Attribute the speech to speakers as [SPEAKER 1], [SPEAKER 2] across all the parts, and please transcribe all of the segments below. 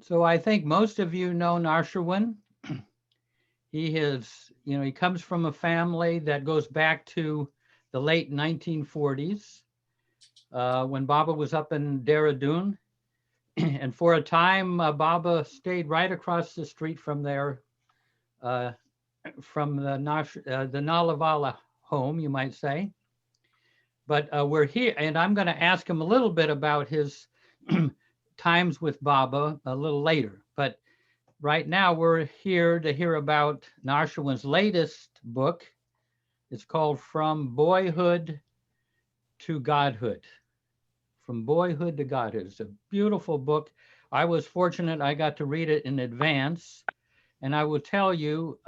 [SPEAKER 1] So I think most of you know Naosherwan. He comes from a family that goes back to the late 1940s when Baba was up in Dehradun. And for a time, Baba stayed right across the street from there, uh, from the Nalavala home, you might say. But we're here, and I'm going to ask him a little bit about his times with Baba a little later. But right now, we're here to hear about Narshawan's latest book. It's called From Boyhood to Godhood. From Boyhood to Godhood. It's a beautiful book. I was fortunate I got to read it in advance, and I will tell you,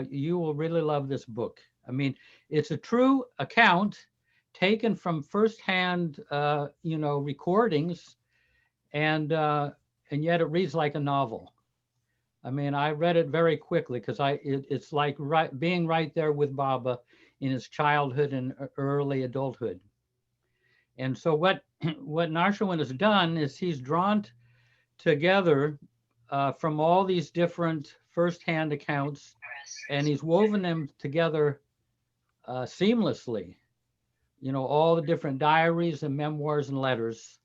[SPEAKER 1] you will really love this book. I mean, it's a true account taken from firsthand, recordings, and yet it reads like a novel. I mean, I read it very quickly because it's like being right there with Baba in his childhood and early adulthood. And so what Narshawan has done is he's drawn together from all these different firsthand accounts, and he's woven them together seamlessly. You know, all the different diaries and memoirs and letters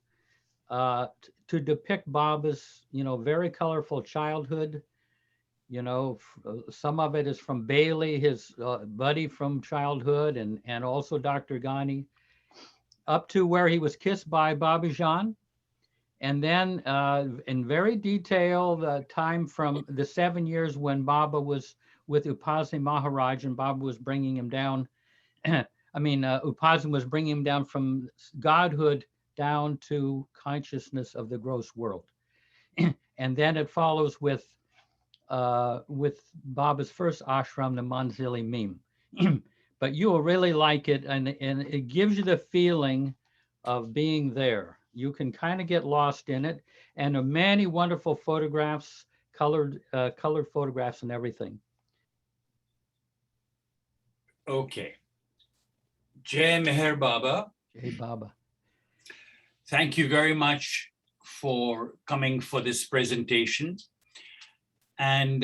[SPEAKER 1] to depict Baba's, very colorful childhood. Some of it is from Bailey, his buddy from childhood, and also Dr. Ghani, up to where he was kissed by Baba Jan. And then in very detail, the time from the 7 years when Baba was with Upasni Maharaj and Baba was bringing him down. Upasni was bringing him down from godhood down to consciousness of the gross world. And then it follows with Baba's first ashram, the Manzili Meme. But you will really like it, and it gives you the feeling of being there. You can kind of get lost in it, and there are many wonderful photographs, colored photographs, and everything.
[SPEAKER 2] Okay. Jai Meher Baba.
[SPEAKER 1] Jai Baba.
[SPEAKER 2] Thank you very much for coming for this presentation. And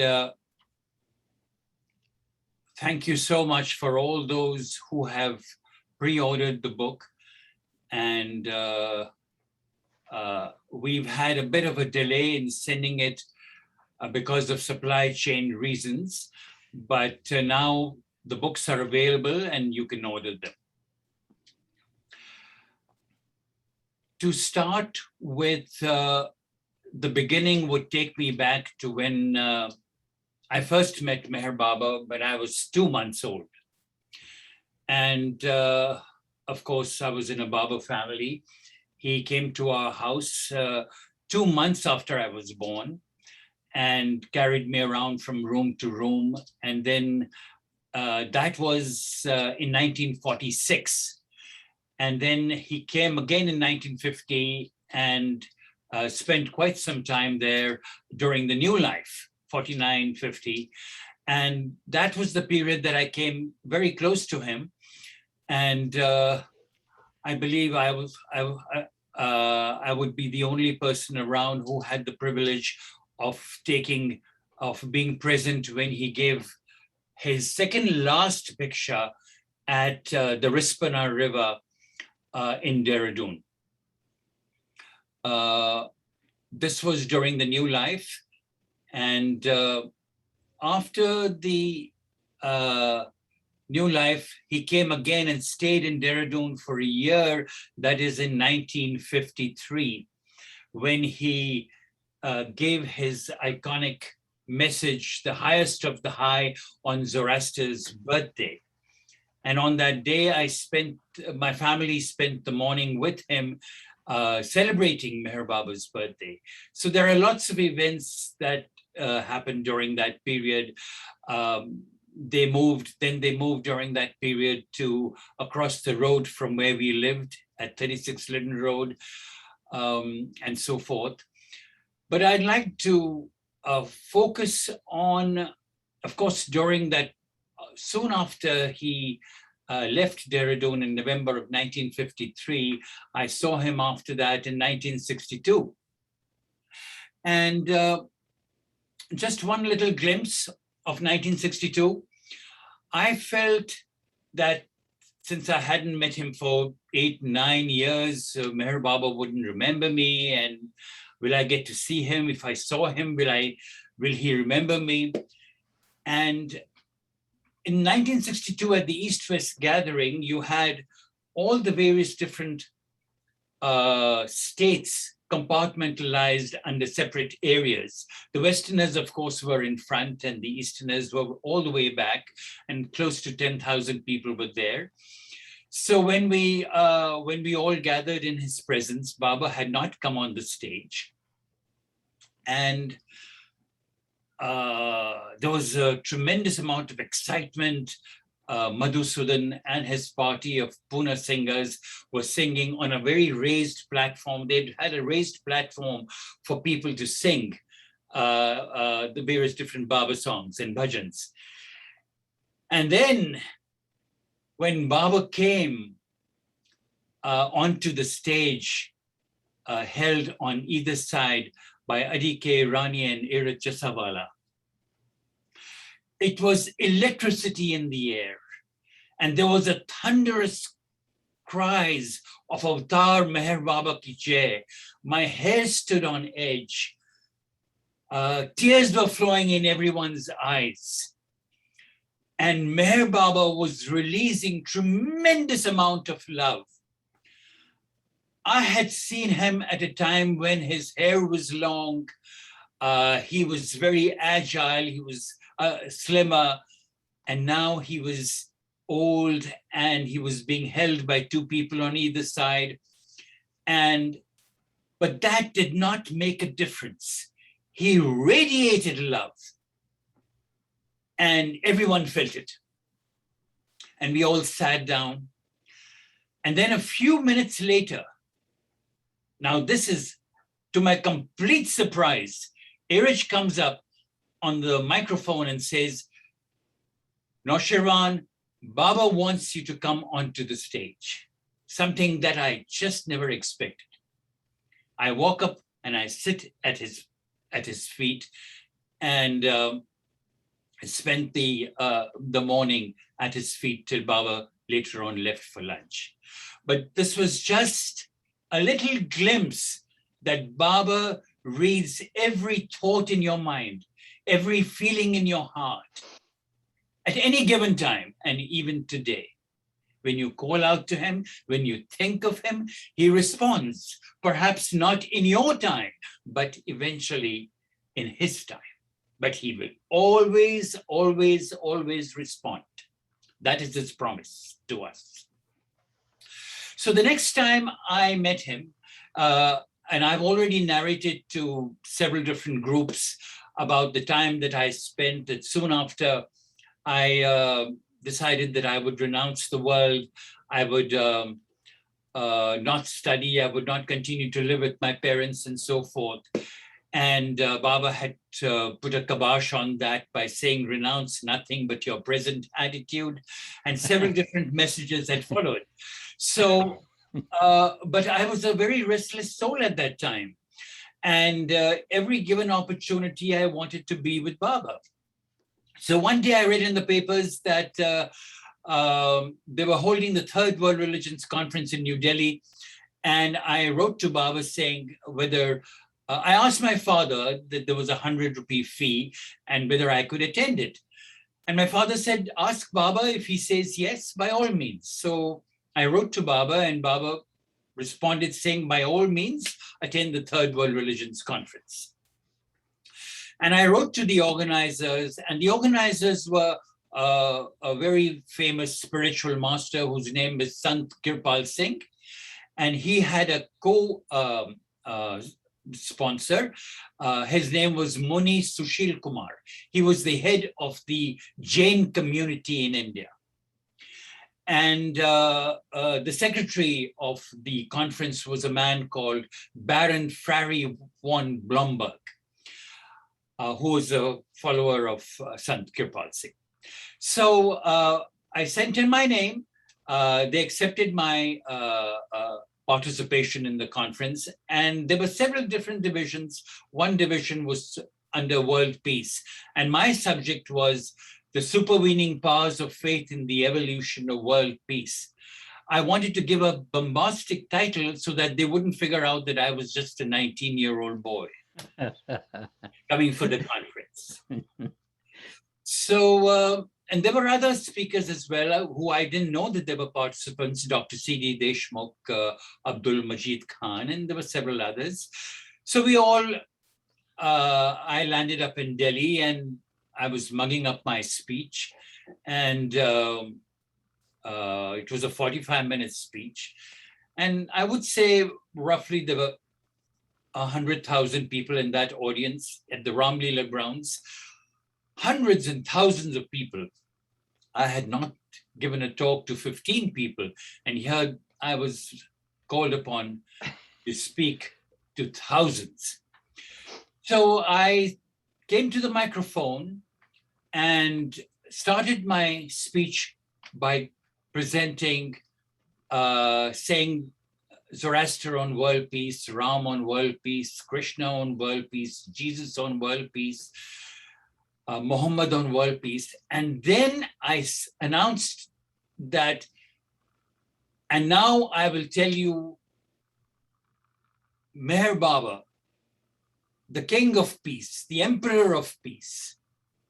[SPEAKER 2] thank you so much for all those who have pre-ordered the book. And we've had a bit of a delay in sending it because of supply chain reasons. But now the books are available and you can order them. To start with, the beginning would take me back to when I first met Meher Baba when I was 2 months old. And of course, I was in a Baba family. He came to our house 2 months after I was born and carried me around from room to room. And then that was in 1946. And then he came again in 1950 and spent quite some time there during the new life, 49, 50. And that was the period that I came very close to him. And I believe I would be the only person around who had the privilege of being present when he gave his second last picture at the Rispana River in Dehradun. This was during the new life. And after the new life, he came again and stayed in Dehradun for a year. That is in 1953, when he gave his iconic message, the highest of the high, on Zoroaster's birthday. And on that day, my family spent the morning with him celebrating Meher Baba's birthday. So there are lots of events that happened during that period. They moved during that period to across the road from where we lived at 36 Linden Road, and so forth. But I'd like to focus on, of course, during that, soon after he left Dehradun in November of 1953, I saw him after that in 1962. And just one little glimpse of 1962, I felt that since I hadn't met him for 8, 9 years, Meher Baba wouldn't remember me. And will I get to see him? If I saw him, will he remember me? And in 1962, at the East-West gathering, you had all the various different states compartmentalized under separate areas. The Westerners, of course, were in front, and the Easterners were all the way back, and close to 10,000 people were there. So when we all gathered in his presence, Baba had not come on the stage, and there was a tremendous amount of excitement. Madhusudan and his party of Pune singers were singing on a very raised platform. They had a raised platform for people to sing the various different Baba songs and bhajans. And then when Baba came onto the stage, held on either side by Adike Rani and Irat Jasawala, it was electricity in the air, and there was a thunderous cries of Avatar Meher Baba ki jai. My hair stood on edge. Tears were flowing in everyone's eyes. And Meher Baba was releasing tremendous amount of love. I had seen him at a time when his hair was long. He was very agile. He was slimmer, and now he was old, and he was being held by 2 people on either side. But that did not make a difference. He radiated love, and everyone felt it. And we all sat down. And then a few minutes later, now this is to my complete surprise, Erich comes up on the microphone and says, Naosherwan, Baba wants you to come onto the stage. Something that I just never expected. I walk up and I sit at his feet, and I spent the morning at his feet till Baba later on left for lunch. But this was just a little glimpse that Baba reads every thought in your mind, every feeling in your heart, at any given time, and even today. When you call out to him, when you think of him, he responds, perhaps not in your time, but eventually in his time. But he will always, always, always respond. That is his promise to us. So the next time I met him, and I've already narrated to several different groups about the time that I spent, that soon after I decided that I would renounce the world, I would not study, I would not continue to live with my parents and so forth. And Baba had put a kibosh on that by saying, renounce nothing but your present attitude, and several different messages had followed. So, but I was a very restless soul at that time. And every given opportunity, I wanted to be with Baba. So one day I read in the papers that they were holding the Third World Religions Conference in New Delhi. And I wrote to Baba saying whether, I asked my father that there was a 100 rupee fee and whether I could attend it. And my father said, ask Baba. If he says yes, by all means. So I wrote to Baba, and Baba responded saying, by all means, attend the Third World Religions Conference. And I wrote to the organizers, and the organizers were a very famous spiritual master whose name is Sant Kirpal Singh. And he had a co-sponsor. His name was Muni Sushil Kumar. He was the head of the Jain community in India. And the secretary of the conference was a man called Baron Frary von Blomberg, who was a follower of Sant Kirpal Singh. So I sent in my name. They accepted my participation in the conference. And there were several different divisions. One division was under world peace. And my subject was the supervening powers of faith in the evolution of world peace. I wanted to give a bombastic title so that they wouldn't figure out that I was just a 19-year-old boy coming for the conference. So, and there were other speakers as well who I didn't know that they were participants, Dr. C.D. Deshmukh, Abdul Majid Khan, and there were several others. So we all, I landed up in Delhi and I was mugging up my speech, and it was a 45-minute speech. And I would say roughly there were 100,000 people in that audience at the Ram Leela grounds. Hundreds and thousands of people. I had not given a talk to 15 people, and here I was called upon to speak to thousands. So I came to the microphone and started my speech by presenting, saying Zoroaster on world peace, Ram on world peace, Krishna on world peace, Jesus on world peace, Muhammad on world peace. And then I announced that, and now I will tell you Meher Baba, the king of peace, the emperor of peace,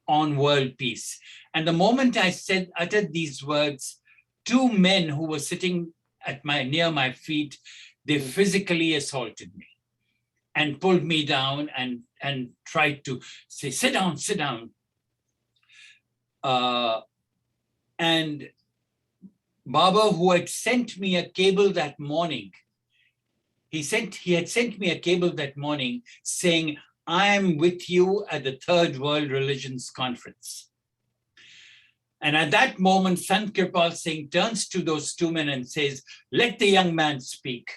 [SPEAKER 2] on world peace. And the moment I uttered these words, two men who were sitting at near my feet, they physically assaulted me and pulled me down and tried to say, sit down, sit down. And Baba, who had sent me a cable that morning, he had sent me a cable that morning saying, I am with you at the Third World Religions Conference. And at that moment, Sant Kirpal Singh turns to those two men and says, let the young man speak.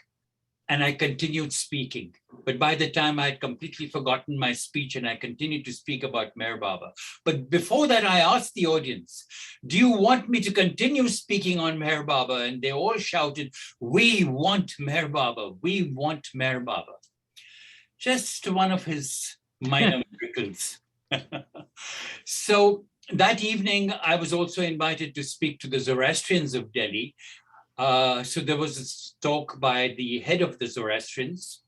[SPEAKER 2] And I continued speaking. But by the time I had completely forgotten my speech and I continued to speak about Meher Baba. But before that, I asked the audience, do you want me to continue speaking on Meher Baba? And they all shouted, we want Meher Baba, we want Meher Baba. Just one of his minor miracles. So that evening, I was also invited to speak to the Zoroastrians of Delhi. So there was a talk by the head of the Zoroastrians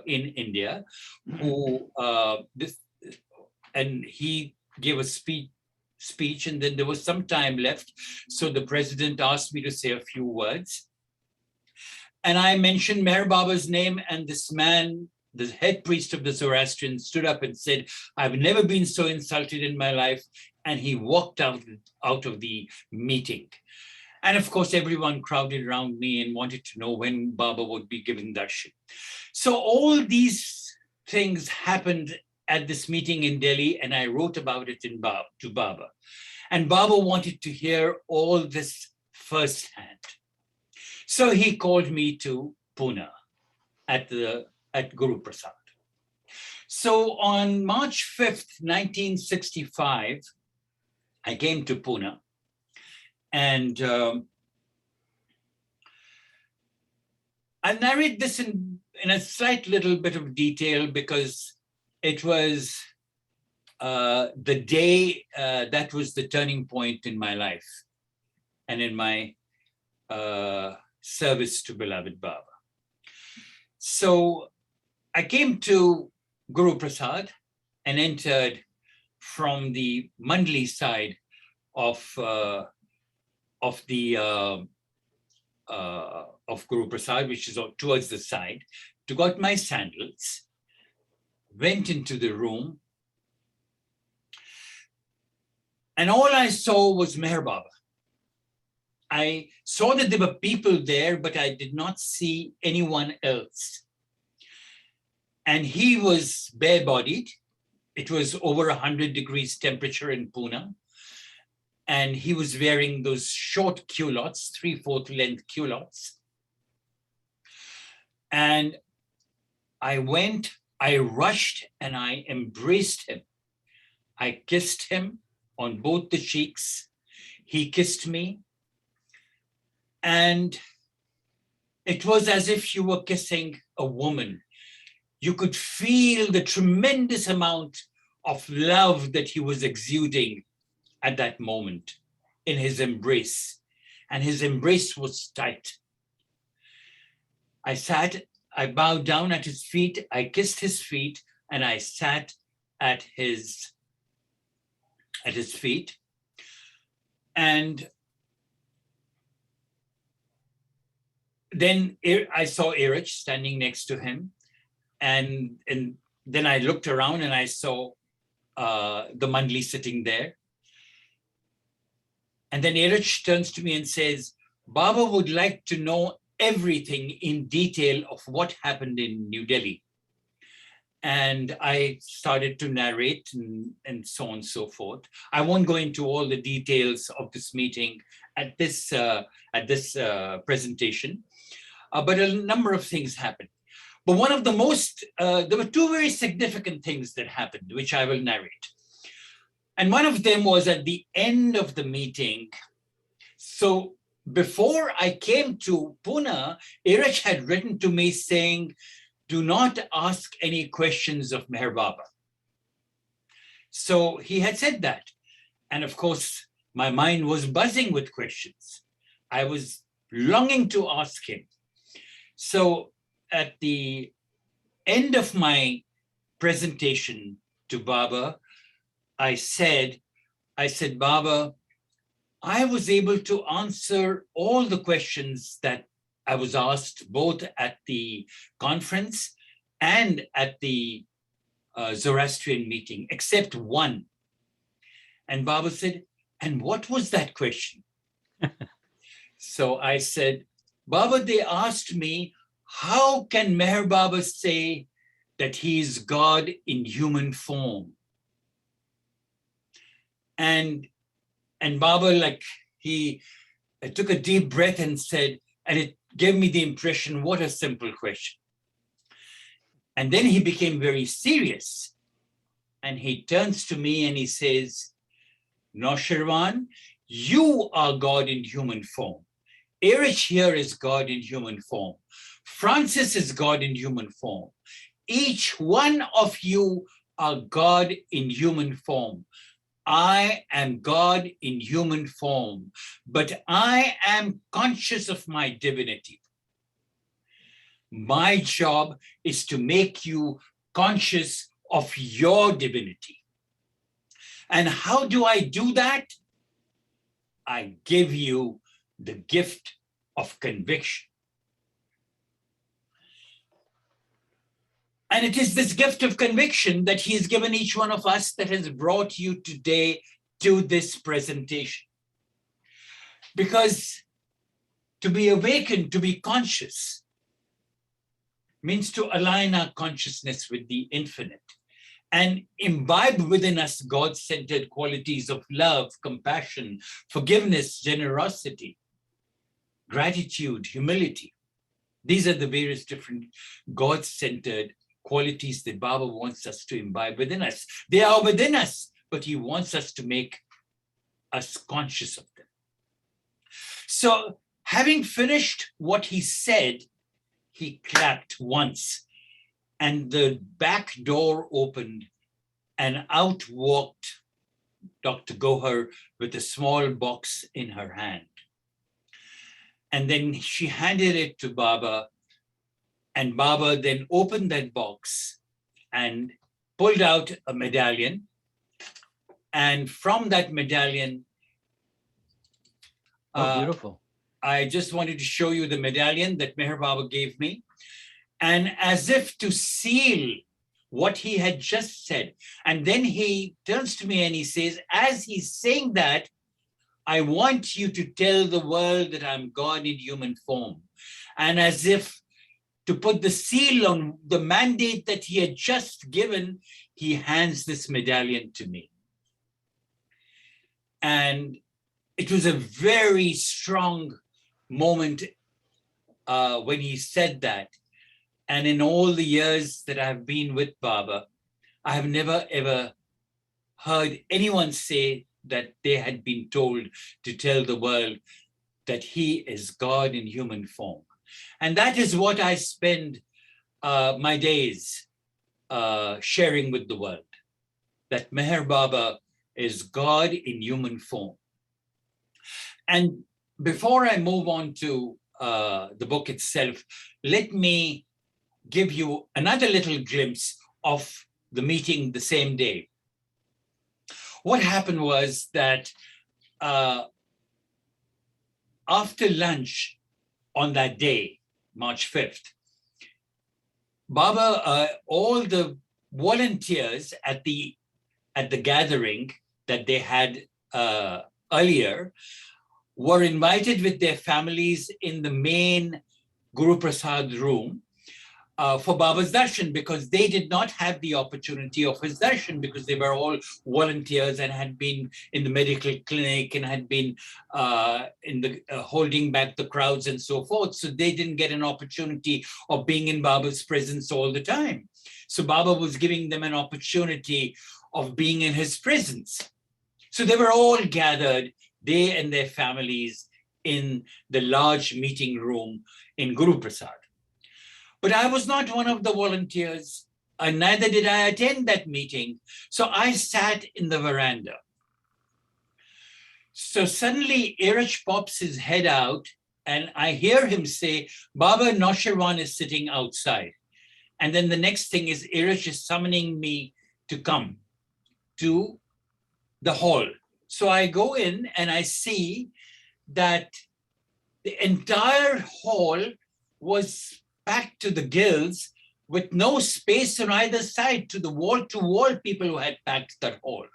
[SPEAKER 2] in India, who and he gave a speech, and then there was some time left. So the president asked me to say a few words. And I mentioned Meher Baba's name, and this man, the head priest of the Zoroastrians, stood up and said, I've never been so insulted in my life. And he walked out of the meeting. And of course, everyone crowded around me and wanted to know when Baba would be giving darshan. So all these things happened at this meeting in Delhi, and I wrote about it to Baba. And Baba wanted to hear all this firsthand. So he called me to Pune at Guru Prasad. So on March 5th, 1965, I came to Pune, and I'll narrate this in a slight little bit of detail because it was the day that was the turning point in my life and in my service to beloved Baba. So I came to Guru Prasad and entered from the Mandli side of Guru Prasad, which is towards the side, took out my sandals, went into the room, and all I saw was Meher Baba. I saw that there were people there, but I did not see anyone else. And he was bare-bodied. It was over 100 degrees temperature in Pune. And he was wearing those short culottes, 3/4 length culottes. And I rushed and I embraced him. I kissed him on both the cheeks. He kissed me. And It was as if you were kissing a woman. You could feel the tremendous amount of love that he was exuding at that moment in his embrace. And his embrace was tight. I sat, I bowed down at his feet, I kissed his feet, and I sat at his feet. And then I saw Erich standing next to him. And then I looked around and I saw the Mandli sitting there. And then Erich turns to me and says, Baba would like to know everything in detail of what happened in New Delhi. And I started to narrate and so on and so forth. I won't go into all the details of this meeting at this presentation, but a number of things happened. But one of the most, there were two very significant things that happened, which I will narrate. And one of them was at the end of the meeting. So before I came to Pune, Erich had written to me saying, do not ask any questions of Meher Baba. So he had said that. And of course, my mind was buzzing with questions. I was longing to ask him. So at the end of my presentation to Baba, I said, Baba, I was able to answer all the questions that I was asked both at the conference and at the Zoroastrian meeting, except one. And Baba said, and what was that question? So I said, Baba, they asked me, how can Meher Baba say that he is God in human form? And Baba, like, he took a deep breath and said, and it gave me the impression, what a simple question. And then he became very serious. And he turns to me and he says, Naosherwan, you are God in human form. Erich here is God in human form. Francis is God in human form. Each one of you are God in human form. I am God in human form, but I am conscious of my divinity. My job is to make you conscious of your divinity. And how do I do that? I give you the gift of conviction. And it is this gift of conviction that he has given each one of us that has brought you today to this presentation. Because to be awakened, to be conscious, means to align our consciousness with the infinite and imbibe within us God-centered qualities of love, compassion, forgiveness, generosity, gratitude, humility. These are the various different God-centered qualities that Baba wants us to imbibe within us. They are within us, but he wants us to make us conscious of them. So having finished what he said, he clapped once and the back door opened and out walked Dr. Gohar with a small box in her hand. And then she handed it to Baba, and Baba then opened that box and pulled out a medallion. And from that medallion,
[SPEAKER 1] Beautiful.
[SPEAKER 2] I just wanted to show you the medallion that Meher Baba gave me. And as if to seal what he had just said. And then he turns to me and he says, as he's saying that, I want you to tell the world that I'm God in human form. And as if to put the seal on the mandate that he had just given, he hands this medallion to me. And it was a very strong moment when he said that. And in all the years that I've been with Baba, I have never ever heard anyone say that they had been told to tell the world that he is God in human form. And that is what I spend my days sharing with the world, that Meher Baba is God in human form. And before I move on to the book itself, let me give you another little glimpse of the meeting the same day. What happened was that after lunch on that day, March 5th, Baba, all the volunteers at the gathering that they had earlier were invited with their families in the main Guru Prasad room for Baba's darshan, because they did not have the opportunity of his darshan, because they were all volunteers and had been in the medical clinic and had been in the holding back the crowds and so forth. So they didn't get an opportunity of being in Baba's presence all the time. So Baba was giving them an opportunity of being in his presence. So they were all gathered, they and their families, in the large meeting room in Guru Prasad. But I was not one of the volunteers, and neither did I attend that meeting. So I sat in the veranda. So suddenly Iraj pops his head out, and I hear him say, Baba, Naosherwan is sitting outside. And then the next thing is Iraj is summoning me to come to the hall. So I go in and I see that the entire hall was packed to the gills, with no space on either side. To wall people who had packed that hall.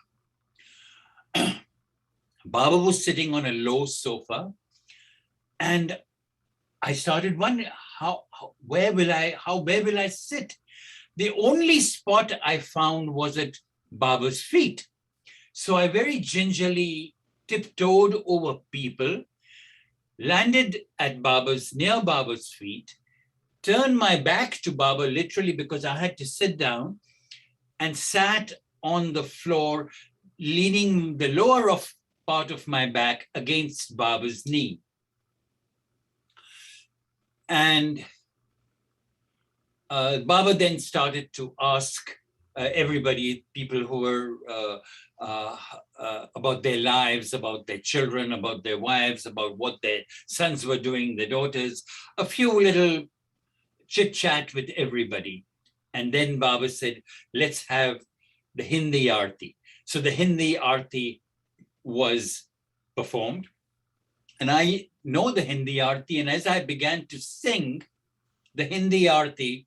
[SPEAKER 2] Baba was sitting on a low sofa, and I started wondering, where will I sit? The only spot I found was at Baba's feet. So I very gingerly tiptoed over people, landed at near Baba's feet, turned my back to Baba literally because I had to sit down, and sat on the floor, leaning the lower part of my back against Baba's knee. And Baba then started to ask everybody, people who were about their lives, about their children, about their wives, about what their sons were doing, their daughters, a few little chit chat with everybody. And then Baba said, let's have the Hindi Aarti. So the Hindi Aarti was performed. And I know the Hindi Aarti. And as I began to sing the Hindi Aarti,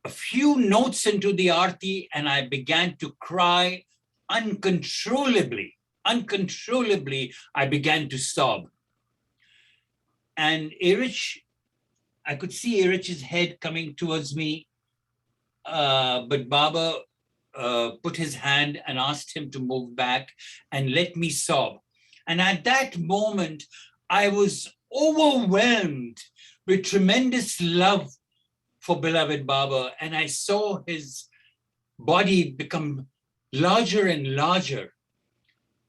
[SPEAKER 2] a few notes into the Aarti, and I began to cry uncontrollably. Uncontrollably, I began to sob. And I could see Iraj's head coming towards me, but Baba put his hand and asked him to move back and let me sob. And at that moment, I was overwhelmed with tremendous love for beloved Baba, and I saw his body become larger and larger.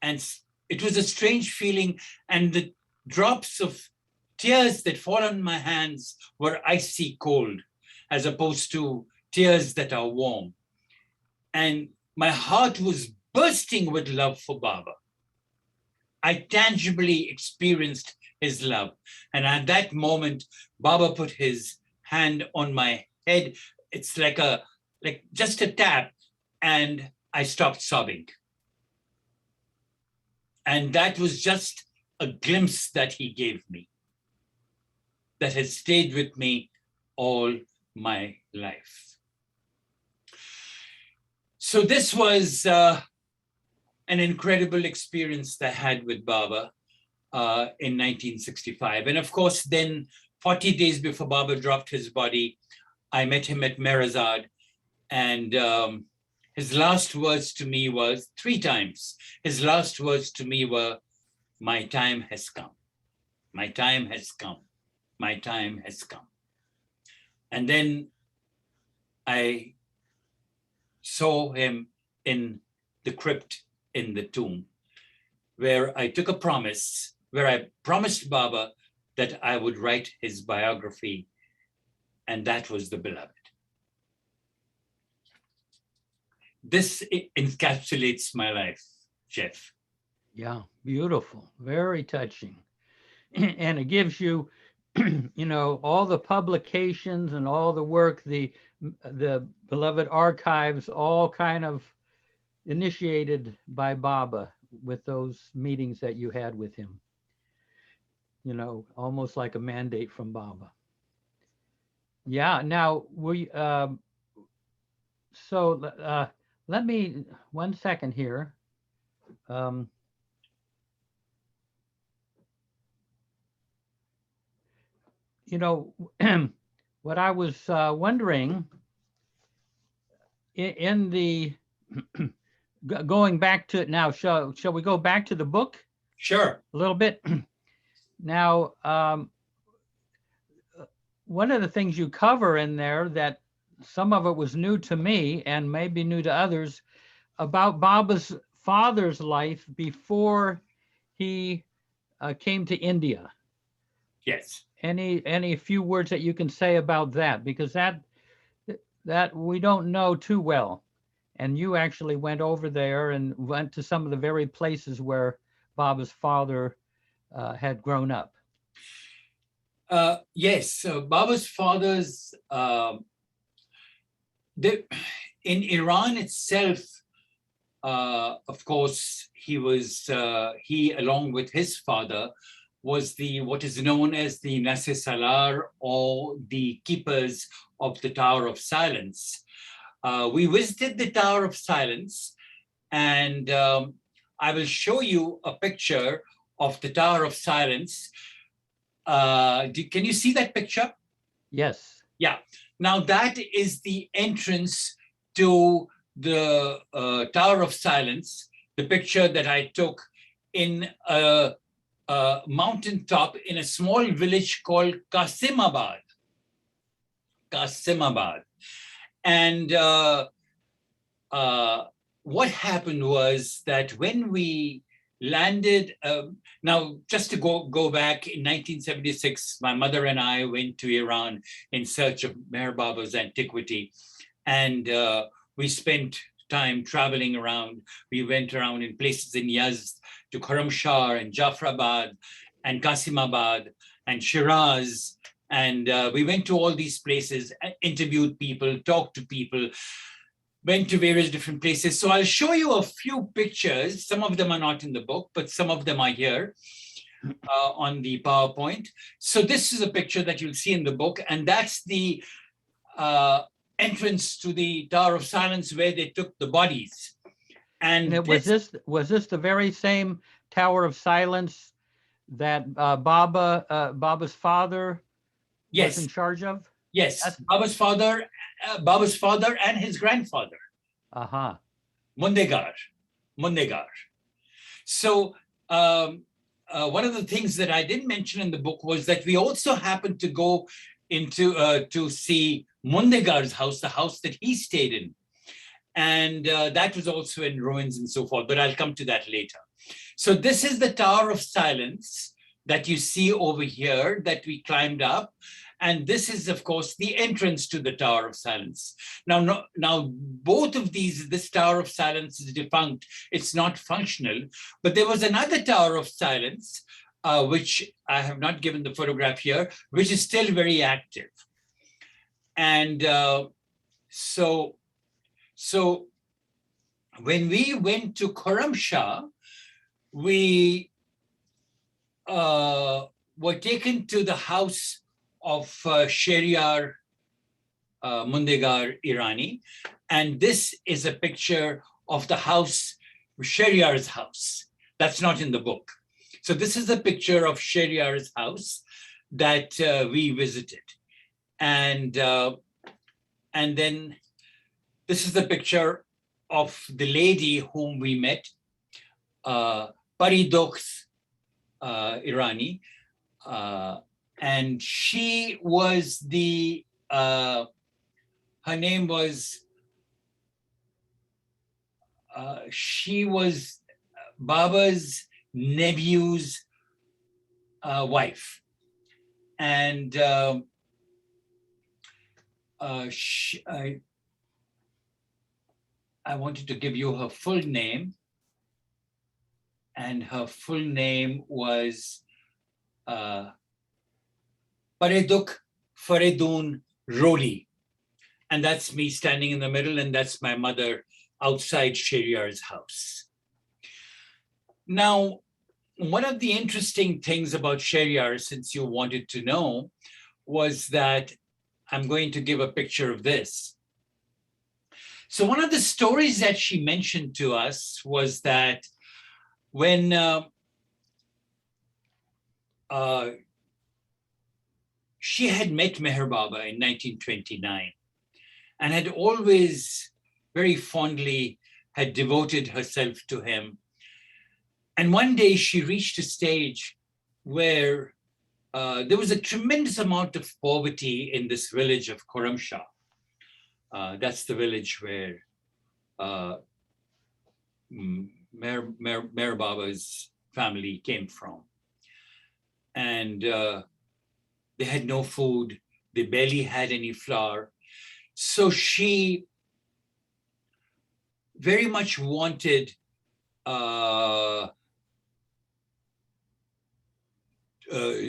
[SPEAKER 2] And it was a strange feeling, and the drops of tears that fall on my hands were icy cold, as opposed to tears that are warm. And my heart was bursting with love for Baba. I tangibly experienced his love. And at that moment, Baba put his hand on my head. It's like just a tap, and I stopped sobbing. And that was just a glimpse that he gave me, that has stayed with me all my life. So this was an incredible experience that I had with Baba in 1965. And of course, then 40 days before Baba dropped his body, I met him at Merazad, and his last words to me was, 3 times, his last words to me were, my time has come. My time has come. My time has come. And then I saw him in the crypt in the tomb, where I took a promise where I promised Baba that I would write his biography, and that was The Beloved. This encapsulates my life, Jeff.
[SPEAKER 1] Yeah, beautiful, very touching. And it gives you, you know, all the publications and all the work, the Beloved archives, all kind of initiated by Baba with those meetings that you had with him. You know, almost like a mandate from Baba. Yeah. Now let me 1 second here. Um, you know, what I was wondering in the going back to it now, shall we go back to the book
[SPEAKER 2] Sure.
[SPEAKER 1] a little bit? Now, one of the things you cover in there that some of it was new to me and maybe new to others about Baba's father's life before he came to India.
[SPEAKER 2] Yes.
[SPEAKER 1] Any few words that you can say about that, because that we don't know too well, and you actually went over there and went to some of the very places where Baba's father had grown up.
[SPEAKER 2] Yes, so Baba's father's in Iran itself. Of course, he along with his father was what is known as the Nase Salar, or the keepers of the Tower of Silence. We visited the Tower of Silence, and I will show you a picture of the Tower of Silence. Can you see that picture?
[SPEAKER 1] Yes.
[SPEAKER 2] Yeah. Now that is the entrance to the Tower of Silence, the picture that I took in a mountaintop in a small village called Qasimabad. Qasimabad. And what happened was that when we landed, now just to go back, in 1976, my mother and I went to Iran in search of Meher Baba's antiquity, and we spent time traveling around. We went around in places in Yazd to Khorramshahr and Jafrabad and Qasimabad and Shiraz, and we went to all these places, interviewed people, talked to people, went to various different places. So I'll show you a few pictures. Some of them are not in the book, but some of them are here on the PowerPoint. So this is a picture that you'll see in the book, and that's the entrance to the Tower of Silence where they took the bodies. And
[SPEAKER 1] was this the very same Tower of Silence that Baba's father was in charge of?
[SPEAKER 2] Yes, Baba's father and his grandfather. Mundegar. So one of the things that I didn't mention in the book was that we also happened to go into to see Mundegar's house, the house that he stayed in. And that was also in ruins and so forth, but I'll come to that later. So this is the Tower of Silence that you see over here that we climbed up. And this is, of course, the entrance to the Tower of Silence. Now, both of this Tower of Silence is defunct. It's not functional. But there was another Tower of Silence, which I have not given the photograph here, which is still very active. And so when we went to Khorramshahr, we were taken to the house of Shehryar Mundegar Irani. And this is a picture of the house, Shehryar's house. That's not in the book. So this is a picture of Shehryar's house that we visited. And then this is the picture of the lady whom we met, Paridokh Irani. And she was her name was, she was Baba's nephew's wife. And I wanted to give you her full name. And her full name was Pareduk Faridun Roli. And that's me standing in the middle, and that's my mother outside Sheriar's house. Now, one of the interesting things about Sheriar, since you wanted to know, was that I'm going to give a picture of this. So one of the stories that she mentioned to us was that when she had met Meher Baba in 1929 and had always very fondly had devoted herself to him. And one day she reached a stage where there was a tremendous amount of poverty in this village of Khorramshahr. That's the village where Meher Baba's family came from. And they had no food. They barely had any flour. So she very much wanted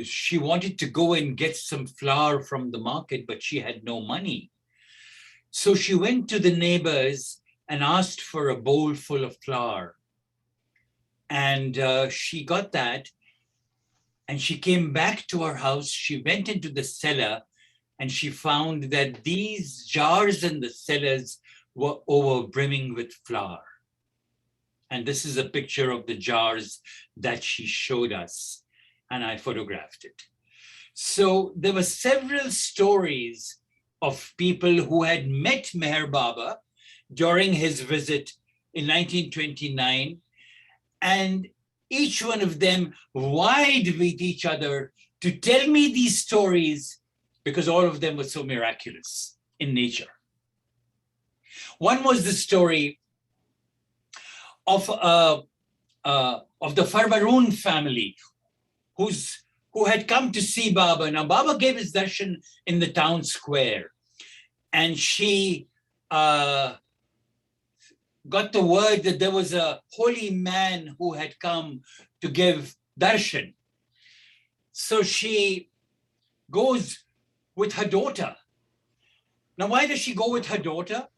[SPEAKER 2] she wanted to go and get some flour from the market, but she had no money. So she went to the neighbors and asked for a bowl full of flour. And she got that. And she came back to her house. She went into the cellar and she found that these jars in the cellars were over brimming with flour. And this is a picture of the jars that she showed us, and I photographed it. So there were several stories of people who had met Meher Baba during his visit in 1929, and each one of them vied with each other to tell me these stories because all of them were so miraculous in nature. One was the story of the Farbaroon family who had come to see Baba. Now, Baba gave his darshan in the town square, and she got the word that there was a holy man who had come to give darshan. So she goes with her daughter. Now, why does she go with her daughter?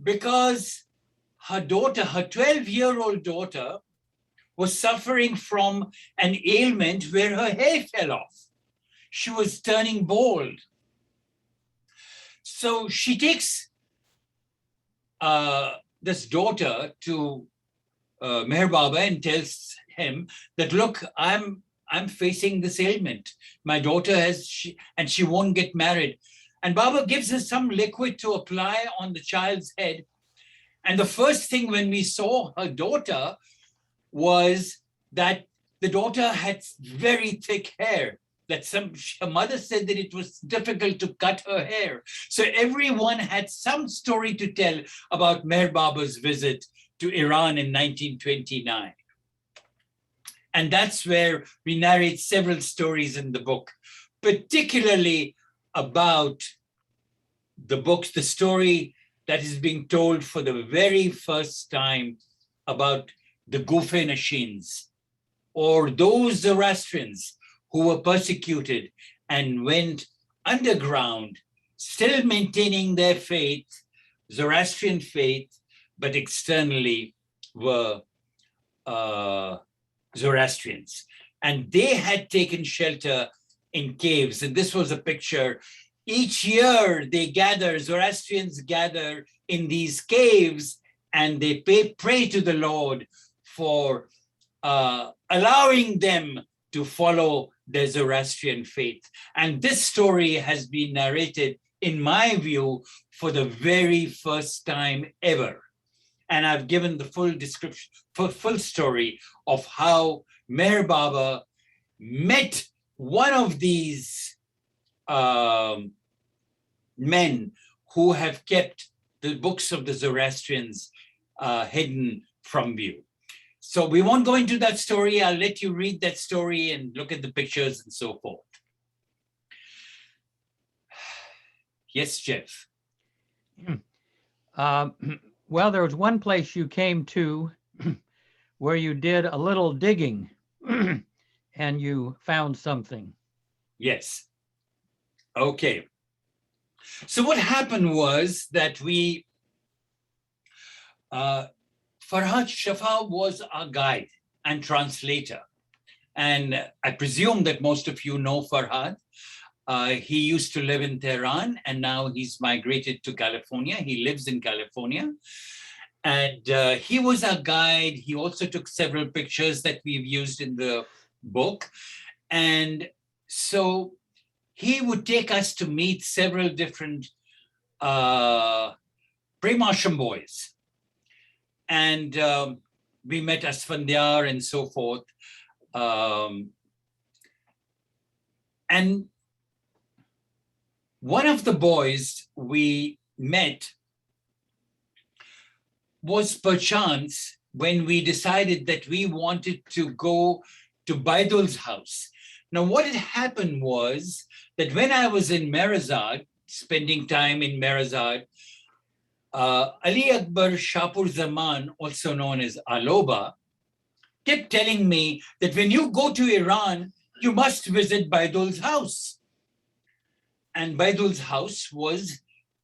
[SPEAKER 2] Because her daughter, her 12-year-old daughter, was suffering from an ailment where her hair fell off. She was turning bald. So she takes this daughter to Meher Baba and tells him that, look, I'm facing this ailment. My daughter and she won't get married. And Baba gives her some liquid to apply on the child's head. And the first thing when we saw her daughter was that the daughter had very thick hair, that her mother said that it was difficult to cut her hair. So everyone had some story to tell about Meher Baba's visit to Iran in 1929. And that's where we narrate several stories in the book, particularly about the story that is being told for the very first time about the Gufe Nashins, or those Zoroastrians who were persecuted and went underground, still maintaining their faith, Zoroastrian faith, but externally were Zoroastrians. And they had taken shelter in caves. And this was a picture. Each year Zoroastrians gather in these caves and they pray to the Lord for allowing them to follow their Zoroastrian faith. And this story has been narrated, in my view, for the very first time ever. And I've given the full description, full story of how Meher Baba met one of these men who have kept the books of the Zoroastrians hidden from view. So we won't go into that story. I'll let you read that story and look at the pictures and so forth. Yes, Jeff.
[SPEAKER 1] Well, there was one place you came to where you did a little digging and you found something.
[SPEAKER 2] Yes. Okay. So what happened was that Farhad Shafa was our guide and translator. And I presume that most of you know Farhad. He used to live in Tehran and now he's migrated to California. He lives in California. And he was our guide. He also took several pictures that we've used in the book. And so he would take us to meet several different Premashram boys. And we met Asfandyar and so forth. And one of the boys we met was perchance when we decided that we wanted to go to Baidul's house. Now, what had happened was that when I was in Merazad, spending time in Merazad, Ali Akbar Shapur Zaman, also known as Aloba, kept telling me that when you go to Iran, you must visit Baidul's house. And Baidul's house was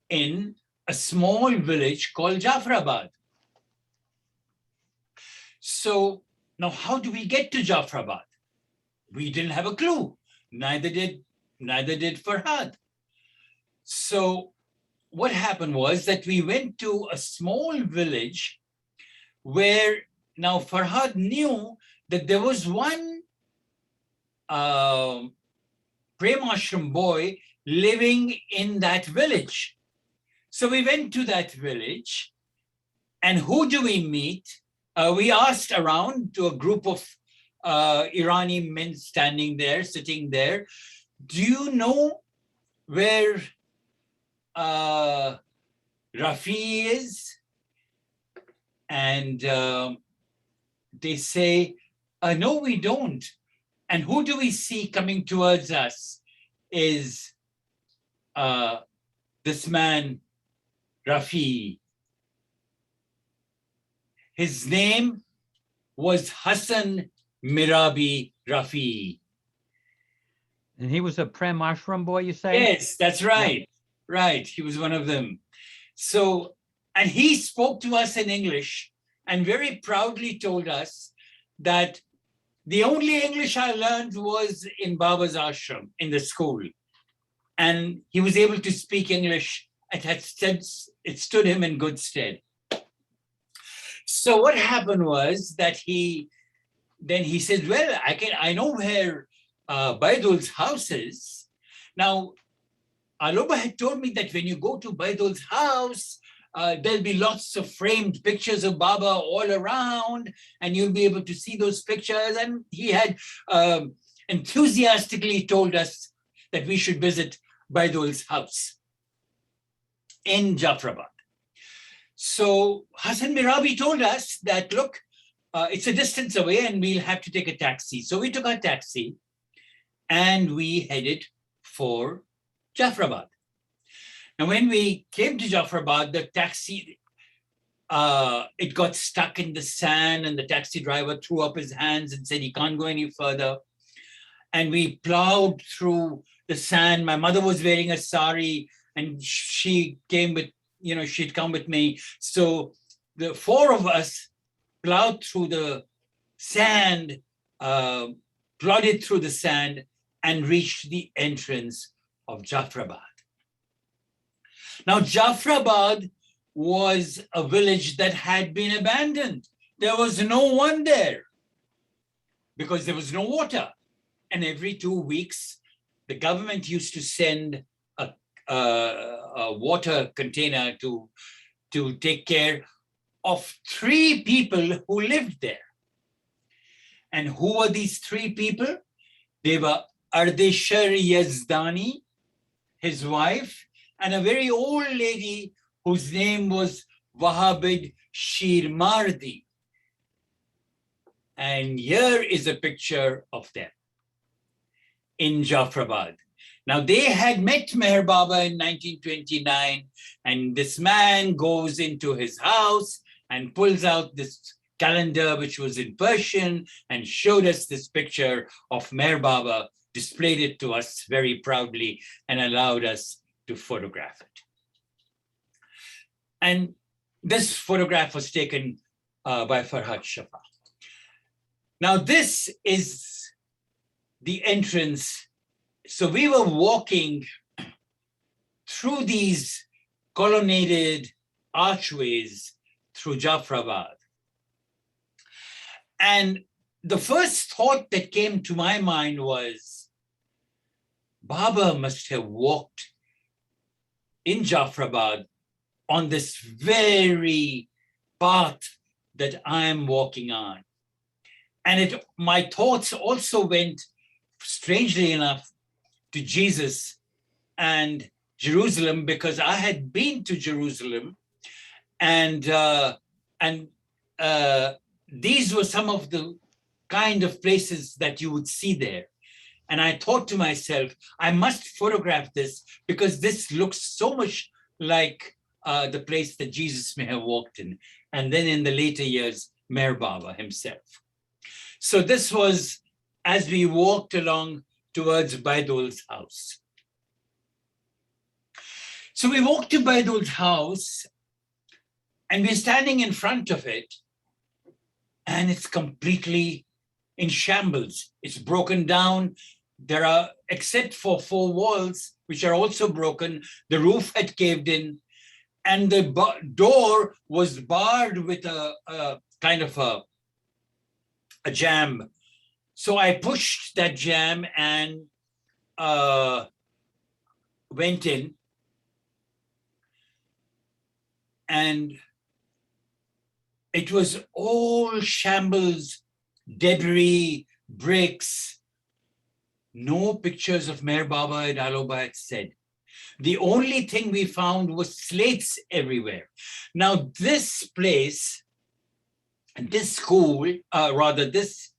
[SPEAKER 2] in a small village called Jafrabad. So now how do we get to Jafrabad? We didn't have a clue. Neither did Farhad. So what happened was that we went to a small village where now Farhad knew that there was one Premashram boy living in that village. So we went to that village, and who do we meet? We asked around to a group of Irani men standing there, sitting there, do you know where Rafi is? And they say, no, we don't. And who do we see coming towards us is this man, Rafi. His name was Hassan Mirabi Rafi.
[SPEAKER 1] And he was a Premashram boy, you say?
[SPEAKER 2] Yes, that's right. Yeah. Right, he was one of them. So, and he spoke to us in English and very proudly told us that the only English I learned was in Baba's ashram, in the school. And he was able to speak English. It stood him in good stead. So what happened was that he said, well, I know where Baidul's house is. Now, Aloba had told me that when you go to Baidul's house, there'll be lots of framed pictures of Baba all around, and you'll be able to see those pictures. And he had enthusiastically told us that we should visit Baidul's house in Jafrabad. So Hassan Mirabi told us that, look, it's a distance away and we'll have to take a taxi. So we took our taxi and we headed for Jafrabad. Now, when we came to Jafrabad, the taxi, it got stuck in the sand and the taxi driver threw up his hands and said he can't go any further. And we plowed through the sand. My mother was wearing a sari and she came with, she'd come with me. So the four of us plowed through the sand, plodded through the sand and reached the entrance of Jafrabad. Now, Jafrabad was a village that had been abandoned. There was no one there because there was no water. And every 2 weeks, the government used to send a water container to take care of 3 people who lived there. And who were these 3 people? They were Ardeshar Yazdani, his wife, and a very old lady whose name was Wahabid Shirmardi. And here is a picture of them in Jafrabad. Now, they had met Meher Baba in 1929, and this man goes into his house and pulls out this calendar, which was in Persian, and showed us this picture of Meher Baba, displayed it to us very proudly, and allowed us to photograph it. And this photograph was taken by Farhad Shafa. Now, this is the entrance. So we were walking through these colonnaded archways through Jafrabad. And the first thought that came to my mind was, Baba must have walked in Jafrabad on this very path that I am walking on. And my thoughts also went, strangely enough, to Jesus and Jerusalem, because I had been to Jerusalem, and these were some of the kind of places that you would see there. And I thought to myself, I must photograph this because this looks so much like the place that Jesus may have walked in. And then in the later years, Meher Baba himself. So this was as we walked along towards Baidul's house. So we walked to Baidul's house, and we're standing in front of it, and it's completely in shambles. It's broken down. There are, except for 4 walls, which are also broken, the roof had caved in, and the door was barred with a kind of a jamb. So I pushed that jamb and went in. And it was all shambles, debris, bricks. No pictures of Meher Baba and Aloba had said. The only thing we found was slates everywhere. Now this place, this school, this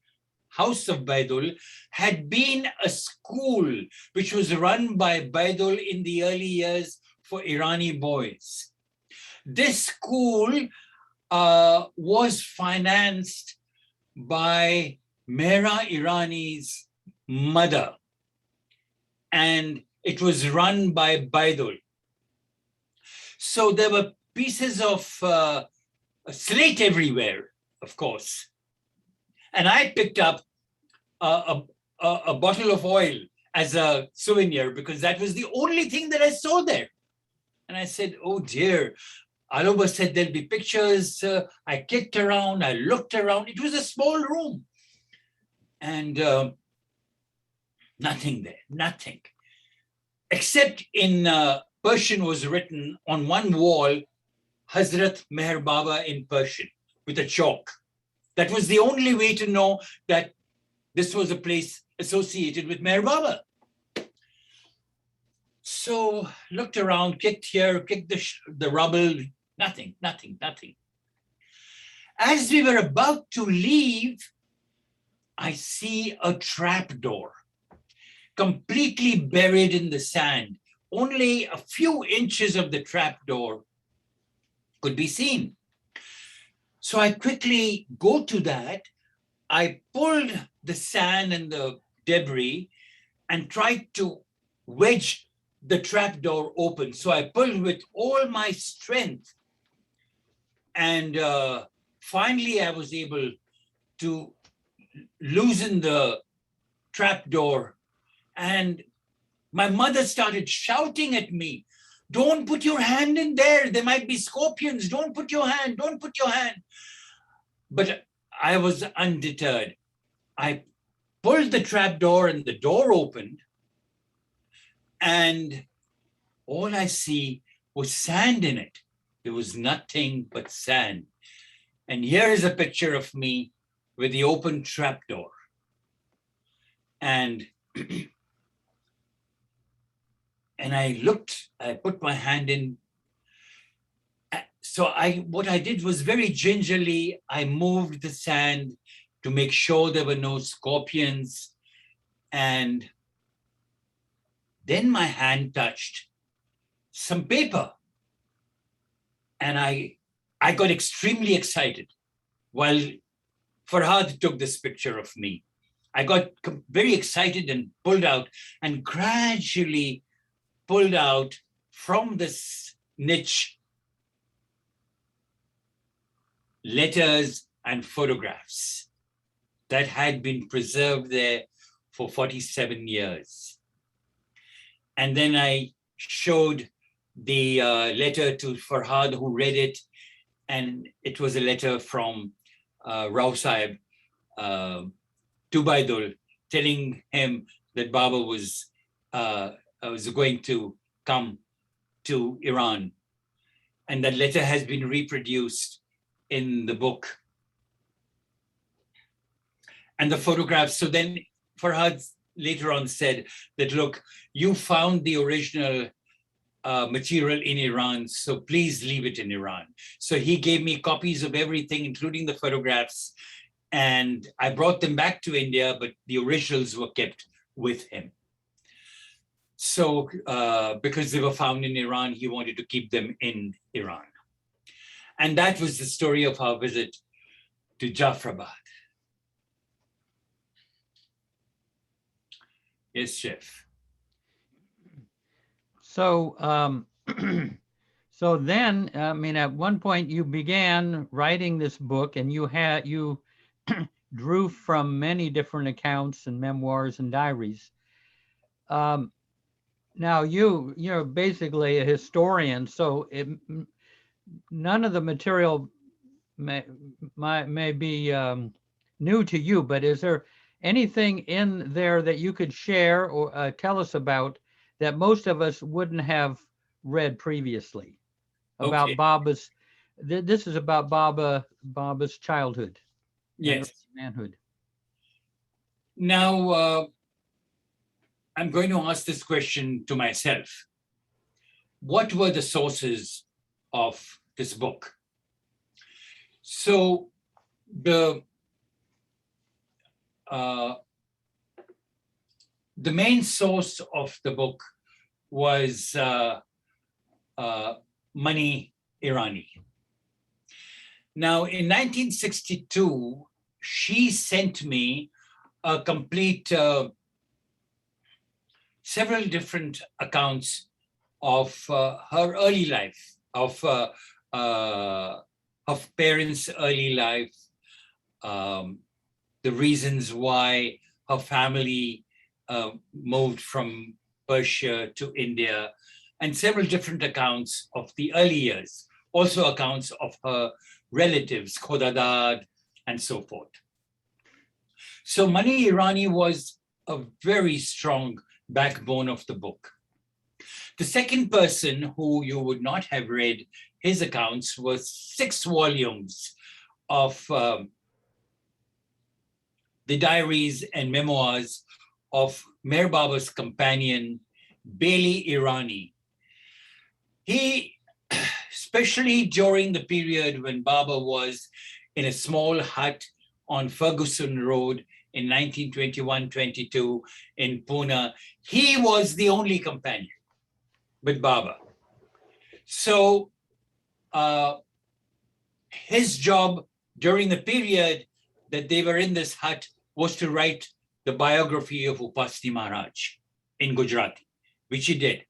[SPEAKER 2] house of Baidul had been a school which was run by Baidul in the early years for Irani boys. This school was financed by Mehra Irani's mother, and it was run by Baidul. So there were pieces of slate everywhere, of course. And I picked up a bottle of oil as a souvenir because that was the only thing that I saw there. And I said, oh dear, Aloba said there'll be pictures. I kicked around, I looked around. It was a small room. And nothing there, nothing. Except in Persian was written on one wall, Hazrat Meher Baba in Persian with a chalk. That was the only way to know that this was a place associated with Meher Baba. So looked around, kicked here, kicked the rubble, nothing. As we were about to leave, I see a trap door, completely buried in the sand. Only a few inches of the trap door could be seen. So I quickly go to that. I pulled the sand and the debris and tried to wedge the trap door open. So I pulled with all my strength. And finally, I was able to loosen the trap door. And my mother started shouting at me, don't put your hand in there. There might be scorpions. Don't put your hand. Don't put your hand. But I was undeterred. I pulled the trap door and the door opened. And all I see was sand in it. There was nothing but sand. And here is a picture of me with the open trap door. And I looked, I put my hand in. So what I did was very gingerly, I moved the sand, to make sure there were no scorpions. And then my hand touched some paper. And I got extremely excited while Farhad took this picture of me. I got very excited and pulled out, and gradually pulled out from this niche letters and photographs that had been preserved there for 47 years. And then I showed the letter to Farhad, who read it, and it was a letter from Rao Sahib to Baidul, telling him that Baba was going to come to Iran. And that letter has been reproduced in the book. And the photographs, so then Farhad later on said that, look, you found the original material in Iran, so please leave it in Iran. So he gave me copies of everything, including the photographs, and I brought them back to India, but the originals were kept with him. So because they were found in Iran, he wanted to keep them in Iran. And that was the story of our visit to Jafrabad. Yes, Chef.
[SPEAKER 1] So, so then, I mean, at one point you began writing this book, and you drew from many different accounts and memoirs and diaries. Now you're basically a historian, so none of the material may be new to you, but is there anything in there that you could share or tell us about that most of us wouldn't have read previously about Baba's? This is about Baba's childhood,
[SPEAKER 2] yes,
[SPEAKER 1] manhood.
[SPEAKER 2] Now, I'm going to ask this question to myself. What were the sources of this book? So the main source of the book was Mani Irani. Now, in 1962, she sent me a complete several different accounts of her early life, of parents' early life, the reasons why her family moved from Persia to India, and several different accounts of the early years, also accounts of her relatives, Khodadad, and so forth. So Mani Irani was a very strong backbone of the book. The second person who you would not have read his accounts was 6 volumes of the diaries and memoirs of Meher Baba's companion, Beli Irani. He, especially during the period when Baba was in a small hut on Ferguson Road in 1921-22 in Pune, he was the only companion with Baba. So his job during the period that they were in this hut was to write the biography of Upasni Maharaj in Gujarati, which he did,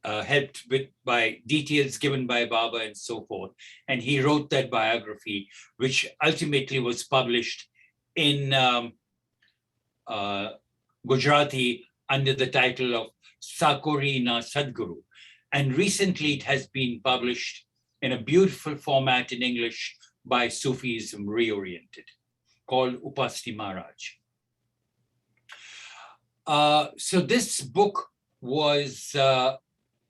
[SPEAKER 2] helped by details given by Baba and so forth. And he wrote that biography, which ultimately was published in Gujarati under the title of Sakori Na Sadguru. And recently it has been published in a beautiful format in English by Sufism Reoriented, called Upasni Maharaj. So this book was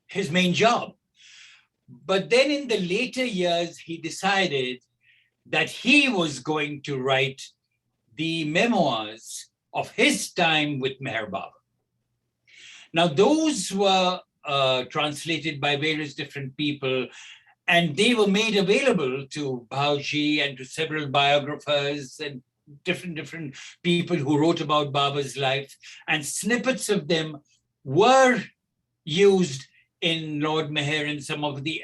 [SPEAKER 2] his main job. But then in the later years, he decided that he was going to write the memoirs of his time with Meher Baba. Now, those were translated by various different people, and they were made available to Bhauji and to several biographers and different people who wrote about Baba's life, and snippets of them were used in Lord Meher and some of the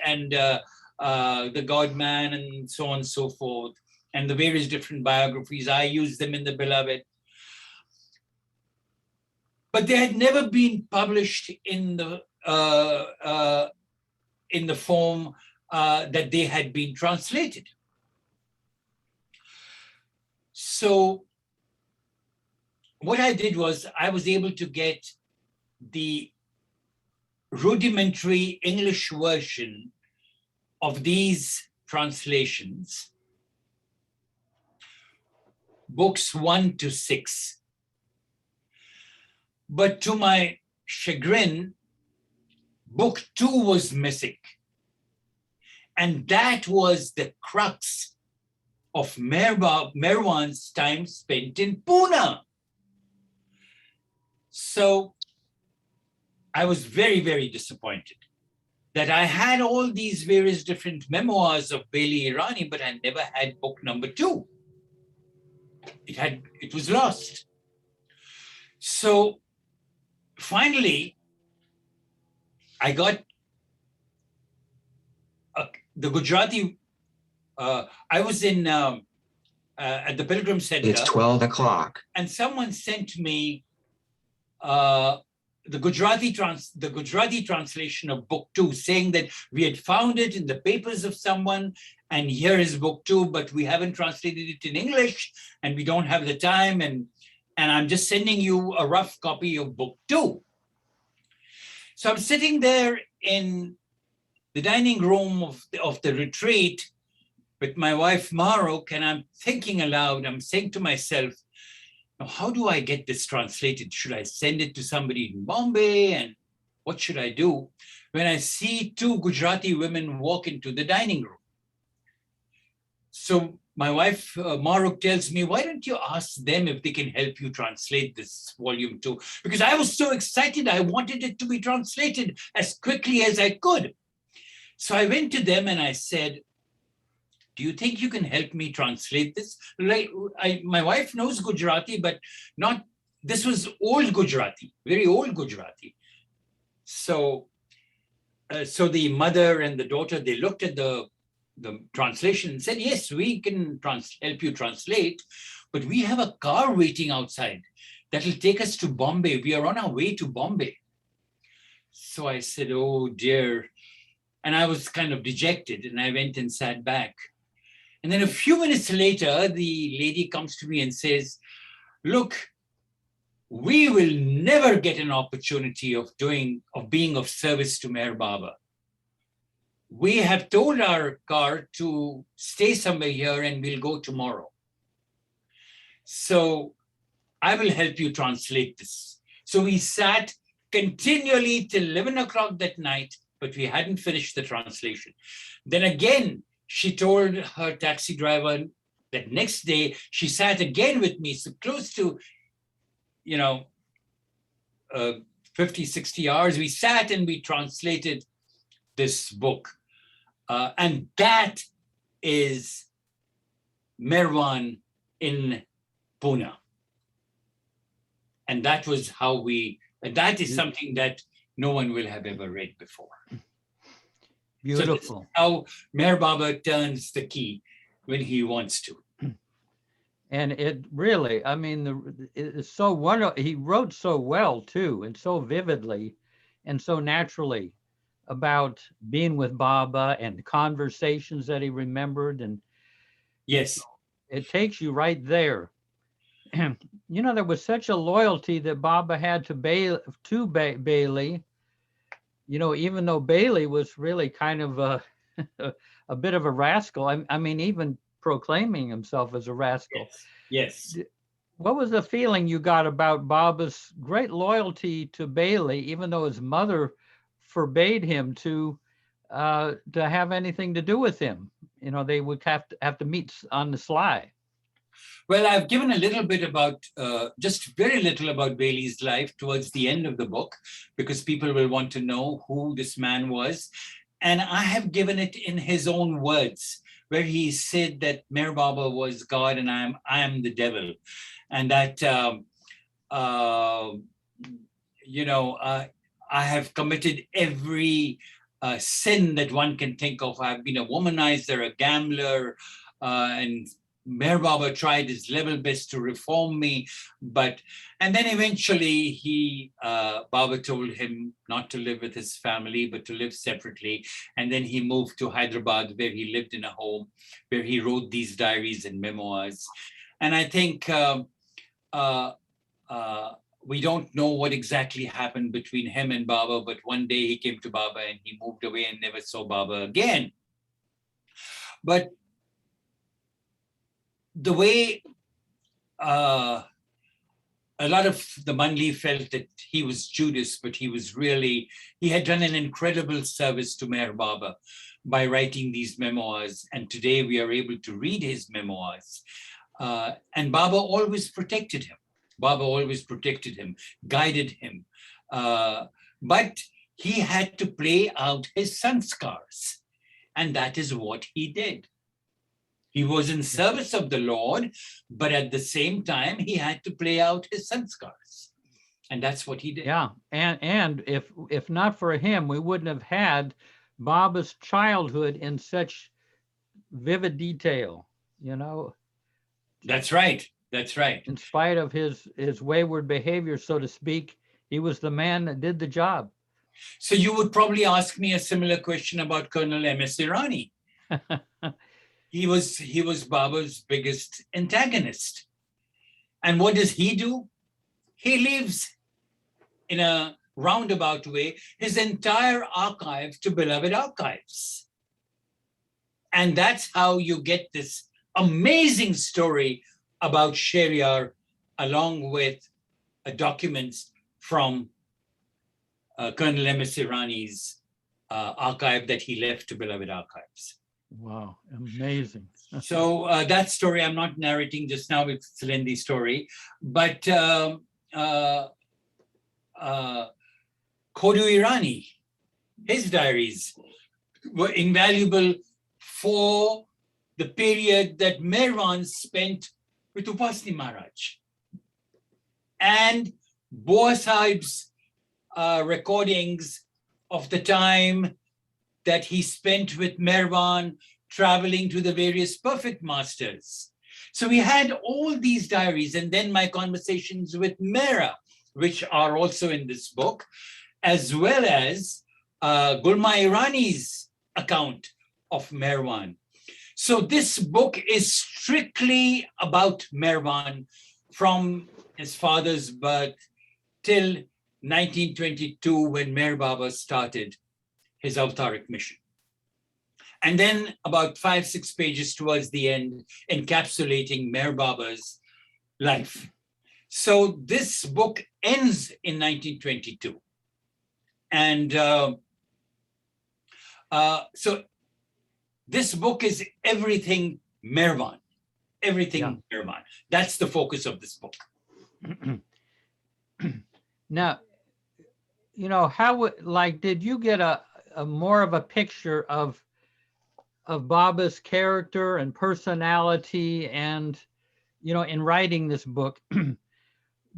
[SPEAKER 2] the God Man and so on and so forth, and the various different biographies. I used them in the Beloved, but they had never been published in the form that they had been translated. So what I did was I was able to get the rudimentary English version of these translations, books 1 to 6. But to my chagrin, book 2 was missing. And that was the crux of Merwan's time spent in Pune. So I was very, very disappointed that I had all these various different memoirs of Bailey Irani, but I never had book number 2. It was lost. So finally, I got the Gujarati. I was in at the Pilgrim Center.
[SPEAKER 3] It's 12 o'clock.
[SPEAKER 2] And someone sent me the Gujarati translation of book 2, saying that we had found it in the papers of someone, and here is book 2, but we haven't translated it in English, and we don't have the time, and I'm just sending you a rough copy of book 2. So I'm sitting there in the dining room of the retreat with my wife Maruk, and I'm thinking aloud. I'm saying to myself, how do I get this translated? Should I send it to somebody in Bombay? And what should I do? When I see 2 Gujarati women walk into the dining room. So my wife Maruk tells me, why don't you ask them if they can help you translate this volume 2? Because I was so excited. I wanted it to be translated as quickly as I could. So I went to them and I said, do you think you can help me translate this? My wife knows Gujarati, but this was old Gujarati, very old Gujarati. So the mother and the daughter, they looked at the translation and said, yes, we can help you translate, but we have a car waiting outside that will take us to Bombay. We are on our way to Bombay. So I said, oh dear. And I was kind of dejected, and I went and sat back. And then a few minutes later, the lady comes to me and says, look, we will never get an opportunity of being of service to Meher Baba. We have told our car to stay somewhere here and we'll go tomorrow. So I will help you translate this. So we sat continually till 11 o'clock that night, but we hadn't finished the translation. Then again, she told her taxi driver that next day she sat again with me, so close to, 50, 60 hours. We sat and we translated this book. And that is Merwan in Pune. And that was that is something that no one will have ever read before.
[SPEAKER 1] Beautiful.
[SPEAKER 2] So this is how Meher Baba turns the key when he wants to.
[SPEAKER 1] And it really, it's so wonderful. He wrote so well too, and so vividly and so naturally about being with Baba and conversations that he remembered. And
[SPEAKER 2] yes,
[SPEAKER 1] it takes you right there. There was such a loyalty that Baba had to Bailey. Even though Bailey was really kind of a bit of a rascal. Even proclaiming himself as a rascal.
[SPEAKER 2] Yes.
[SPEAKER 1] What was the feeling you got about Baba's great loyalty to Bailey, even though his mother forbade him to have anything to do with him? They would have to meet on the sly.
[SPEAKER 2] Well, I've given a little bit about, just very little about Bailey's life towards the end of the book, because people will want to know who this man was. And I have given it in his own words, where he said that Meher Baba was God and I am the devil, and that uh, I have committed every sin that one can think of. I've been a womanizer, a gambler, and Meher Baba tried his level best to reform me, and then eventually Baba told him not to live with his family, but to live separately. And then he moved to Hyderabad, where he lived in a home, where he wrote these diaries and memoirs. And I think we don't know what exactly happened between him and Baba, but one day he came to Baba and he moved away and never saw Baba again. But the way a lot of the Mandli felt that he was Judas, but he had done an incredible service to Meher Baba by writing these memoirs. And today we are able to read his memoirs. And Baba always protected him. Guided him. But he had to play out his sanskars. And that is what he did. He was in service of the Lord, but at the same time, he had to play out his sanskars. And that's what he did.
[SPEAKER 1] Yeah, and if not for him, we wouldn't have had Baba's childhood in such vivid detail,
[SPEAKER 2] That's right.
[SPEAKER 1] In spite of his wayward behavior, so to speak, he was the man that did the job.
[SPEAKER 2] So you would probably ask me a similar question about Colonel M.S. Irani. He was Baba's biggest antagonist. And what does he do? He leaves, in a roundabout way, his entire archive to Beloved Archives. And that's how you get this amazing story about Shehryar, along with documents from Colonel M.S. Irani's archive that he left to Beloved Archives.
[SPEAKER 1] Wow, amazing.
[SPEAKER 2] So that story I'm not narrating just now, it's a lengthy story, but Khodu Irani, his diaries were invaluable for the period that Meherwan spent with Upasni Maharaj. And Boa Sahib's recordings of the time that he spent with Meherwan traveling to the various perfect masters. So we had all these diaries, and then my conversations with Mehra, which are also in this book, as well as Gulma Irani's account of Meherwan. So this book is strictly about Meherwan from his father's birth till 1922, when Meher Baba started his avtaric mission. And then about 5-6 pages towards the end, encapsulating Meher Baba's life. So this book ends in 1922. And so this book is everything Meherwan, Meherwan. That's the focus of this book.
[SPEAKER 1] Now, how did you get a more of a picture of Baba's character and personality, and in writing this book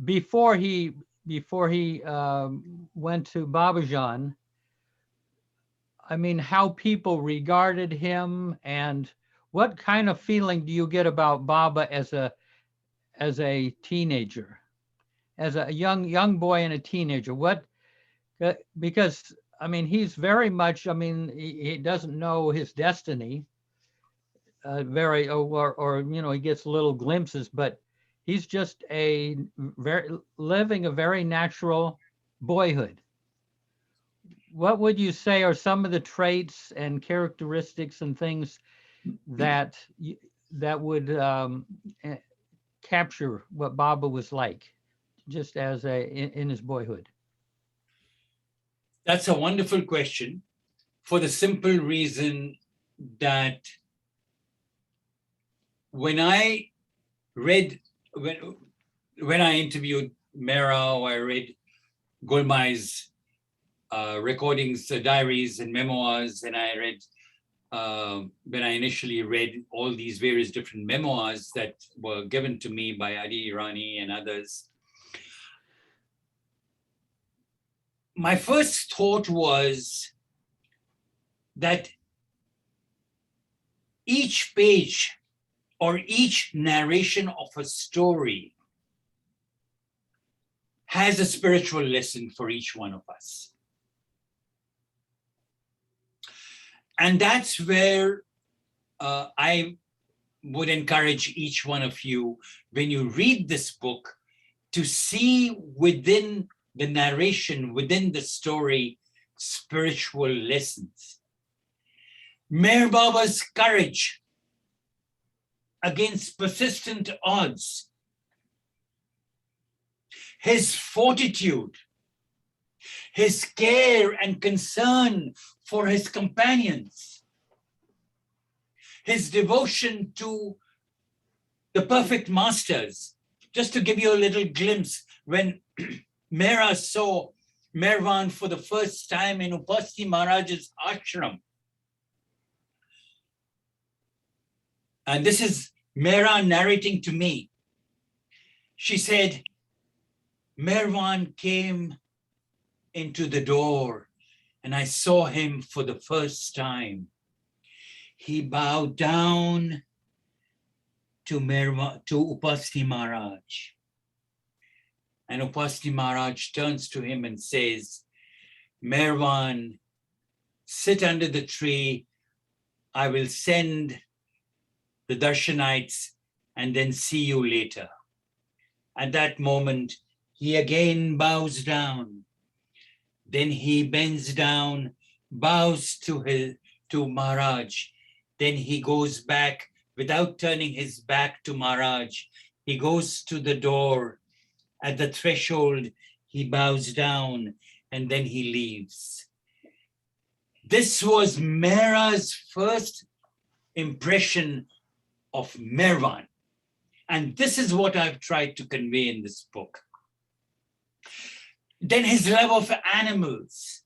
[SPEAKER 1] before he went to Babajan? I mean, how people regarded him, and what kind of feeling do you get about Baba as a teenager, as a young boy and a teenager? Because I mean, he's very much, he doesn't know his destiny he gets little glimpses, but he's just living a very natural boyhood. What would you say are some of the traits and characteristics and things that would capture what Baba was like, just as in his boyhood?
[SPEAKER 2] That's a wonderful question, for the simple reason that when I interviewed Mehra, or I read Gulmai's recordings, diaries and memoirs, and I read when I initially read all these various different memoirs that were given to me by Adi Irani and others. My first thought was that each page or each narration of a story has a spiritual lesson for each one of us. And that's where I would encourage each one of you, when you read this book, to see within the narration, within the story, spiritual lessons. Meher Baba's courage against persistent odds, his fortitude, his care and concern for his companions, his devotion to the perfect masters. Just to give you a little glimpse, when Mehra saw Meherwan for the first time in Upasti Maharaj's ashram, and this is Mehra narrating to me, she said, Meherwan came into the door and I saw him for the first time. He bowed down to Upasti Maharaj. And Upasti Maharaj turns to him and says, Meherwan, sit under the tree. I will send the Darshanites and then see you later. At that moment, he again bows down. Then he bends down, bows to Maharaj. Then he goes back without turning his back to Maharaj. He goes to the door. At the threshold, he bows down and then he leaves. This was Mehra's first impression of Meherwan. And this is what I've tried to convey in this book. Then his love of animals,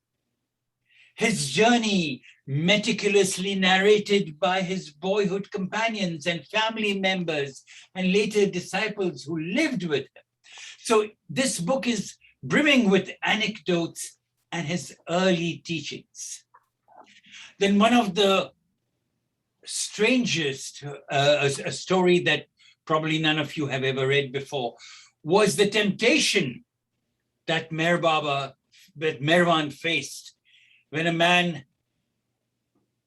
[SPEAKER 2] his journey meticulously narrated by his boyhood companions and family members and later disciples who lived with him. So this book is brimming with anecdotes and his early teachings. Then one of the strangest, a story that probably none of you have ever read before, was the temptation that Meherwan faced when a man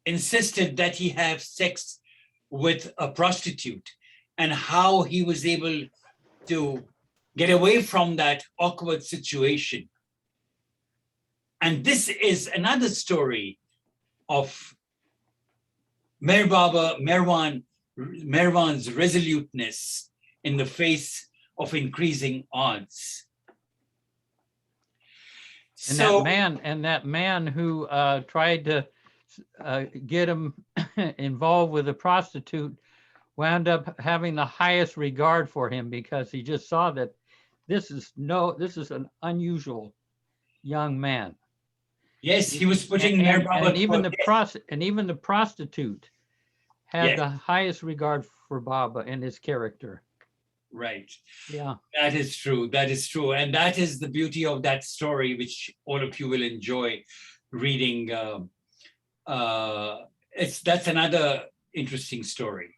[SPEAKER 2] insisted that he have sex with a prostitute, and how he was able to get away from that awkward situation. And this is another story of Meherwan's resoluteness in the face of increasing odds.
[SPEAKER 1] And that man who tried to get him involved with a prostitute wound up having the highest regard for him, because he just saw that this is an unusual young man.
[SPEAKER 2] Yes, he was putting Meher Baba.
[SPEAKER 1] And even the prostitute had
[SPEAKER 2] Yes.
[SPEAKER 1] the highest regard for Baba and his character.
[SPEAKER 2] Right.
[SPEAKER 1] Yeah.
[SPEAKER 2] That is true. That is true. And that is the beauty of that story, which all of you will enjoy reading. That's another interesting story.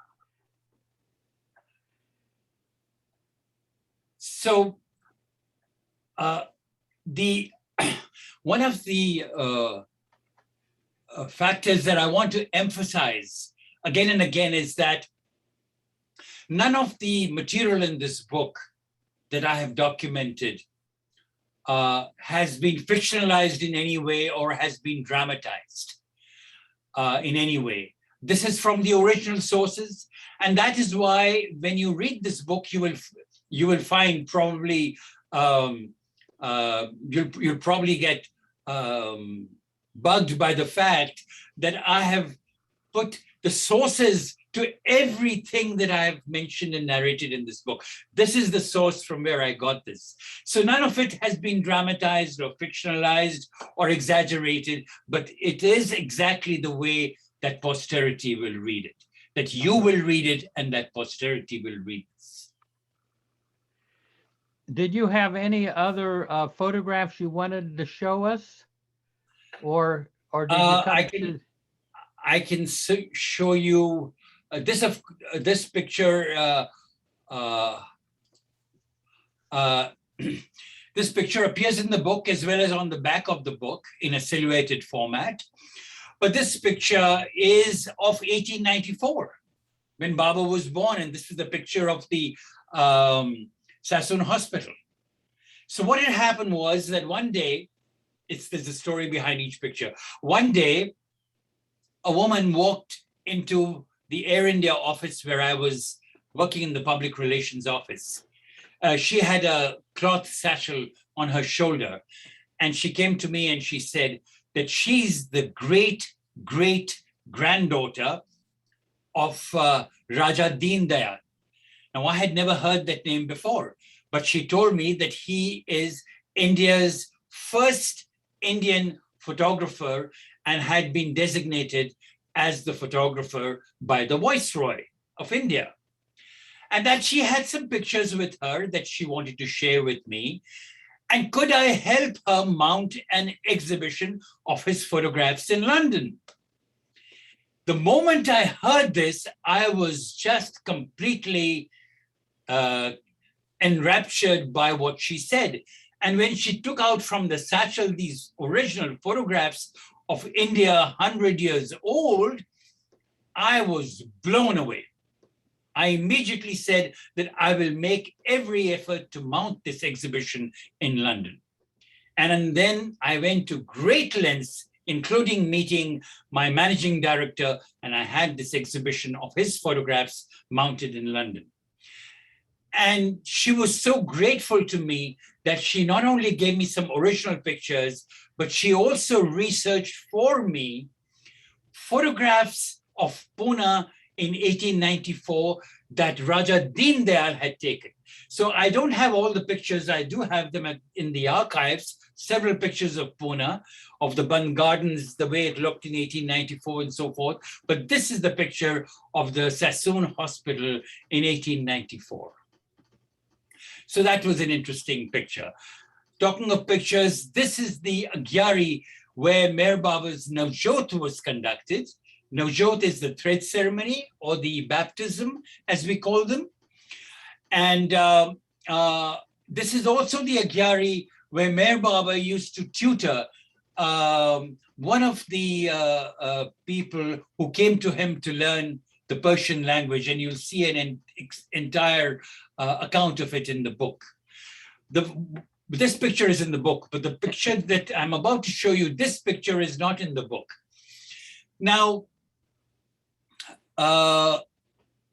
[SPEAKER 2] So one of the factors that I want to emphasize again and again is that none of the material in this book that I have documented has been fictionalized in any way or has been dramatized in any way. This is from the original sources, and that is why when you read this book, you will find probably you'll probably get bugged by the fact that I have put the sources to everything that I have mentioned and narrated in this book. This is the source from where I got this. So none of it has been dramatized or fictionalized or exaggerated, but it is exactly the way that posterity will read it, that you will read it and that posterity will read this.
[SPEAKER 1] Did you have any other photographs you wanted to show us? Or did you come
[SPEAKER 2] I can show you this picture. This picture appears in the book as well as on the back of the book in a silhouetted format. But this picture is of 1894, when Baba was born, and this is the picture of the Sassoon Hospital. So what had happened was that one day, there's a story behind each picture. One day, a woman walked into the Air India office where I was working in the public relations office. She had a cloth satchel on her shoulder, and she came to me and she said that she's the great-great-granddaughter of Raja Deen Dayal. Now, I had never heard that name before, but she told me that he is India's first Indian photographer and had been designated as the photographer by the Viceroy of India. And that she had some pictures with her that she wanted to share with me. And could I help her mount an exhibition of his photographs in London? The moment I heard this, I was just completely enraptured by what she said. And when she took out from the satchel these original photographs of India 100 years old, I was blown away. I immediately said that I will make every effort to mount this exhibition in London. And then I went to great lengths, including meeting my managing director, and I had this exhibition of his photographs mounted in London. And she was so grateful to me that she not only gave me some original pictures, but she also researched for me photographs of Pune in 1894 that Raja Deen Dayal had taken. So I don't have all the pictures. I do have them in the archives, several pictures of Pune, of the Bund Gardens, the way it looked in 1894 and so forth. But this is the picture of the Sassoon Hospital in 1894. So that was an interesting picture. Talking of pictures, this is the Agyari where Meher Baba's Navjot was conducted. Navjot is the thread ceremony or the baptism, as we call them. And this is also the Agyari where Meher Baba used to tutor one of the people who came to him to learn the Persian language. And you'll see an entire account of it in the book. This picture is in the book, but the picture that I'm about to show you, this picture is not in the book. Now, no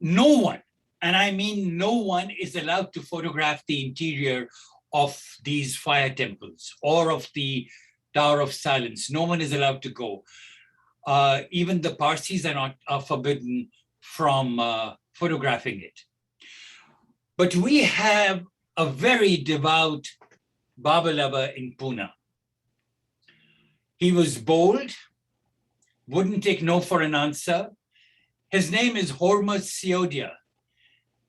[SPEAKER 2] one, and I mean no one, is allowed to photograph the interior of these fire temples or of the Tower of Silence. No one is allowed to go. Even the Parsis are forbidden from photographing it. But we have a very devout Baba lover in Pune. He was bold, wouldn't take no for an answer. His name is Hormuz Siodia,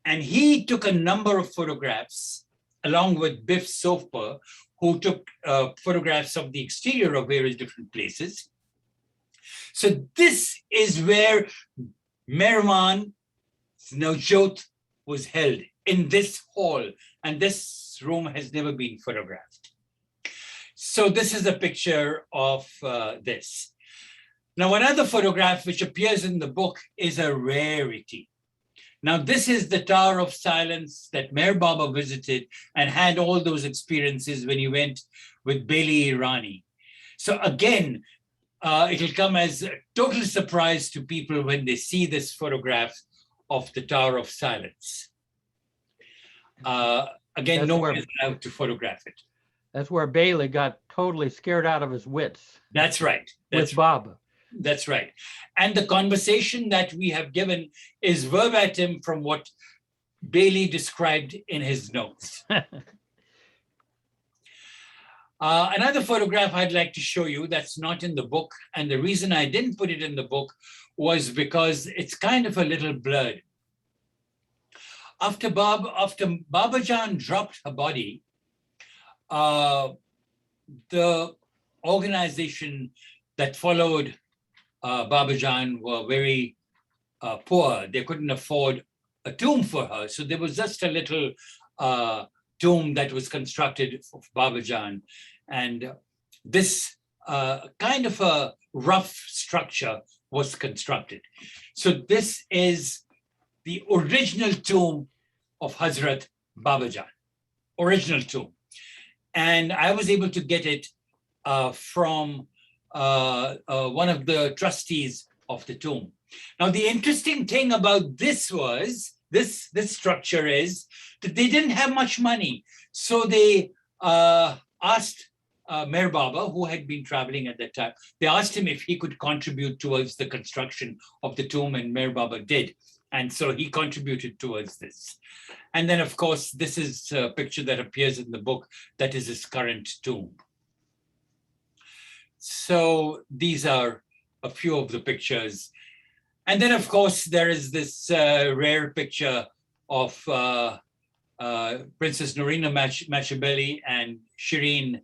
[SPEAKER 2] and he took a number of photographs along with Biff Sofer, who took photographs of the exterior of various different places. So this is where Merwan's Navjot was held, in this hall, and this room has never been photographed. So this is a picture of this. Now, another photograph which appears in the book is a rarity. Now, this is the Tower of Silence that Meher Baba visited and had all those experiences when he went with Beli Irani. So again, it'll come as a total surprise to people when they see this photograph of the Tower of Silence. Again, no one is allowed to photograph it.
[SPEAKER 1] That's where Bailey got totally scared out of his wits.
[SPEAKER 2] That's right.
[SPEAKER 1] With Baba.
[SPEAKER 2] That's right. And the conversation that we have given is verbatim from what Bailey described in his notes. Another photograph I'd like to show you that's not in the book, and the reason I didn't put it in the book was because it's kind of a little blurred. After Baba Jan dropped her body, the organization that followed Baba Jan were very poor. They couldn't afford a tomb for her. So there was just a little tomb that was constructed of Baba Jan. And this kind of a rough structure was constructed. So this is the original tomb of Hazrat Baba Jan, original tomb. And I was able to get it from one of the trustees of the tomb. Now, the interesting thing about this was, this structure is that they didn't have much money. So they asked Meher Baba, who had been traveling at that time, they asked him if he could contribute towards the construction of the tomb, and Meher Baba did. And so he contributed towards this. And then, of course, this is a picture that appears in the book. That is his current tomb. So these are a few of the pictures. And then, of course, there is this rare picture of Princess Norina Machabeli and Shireen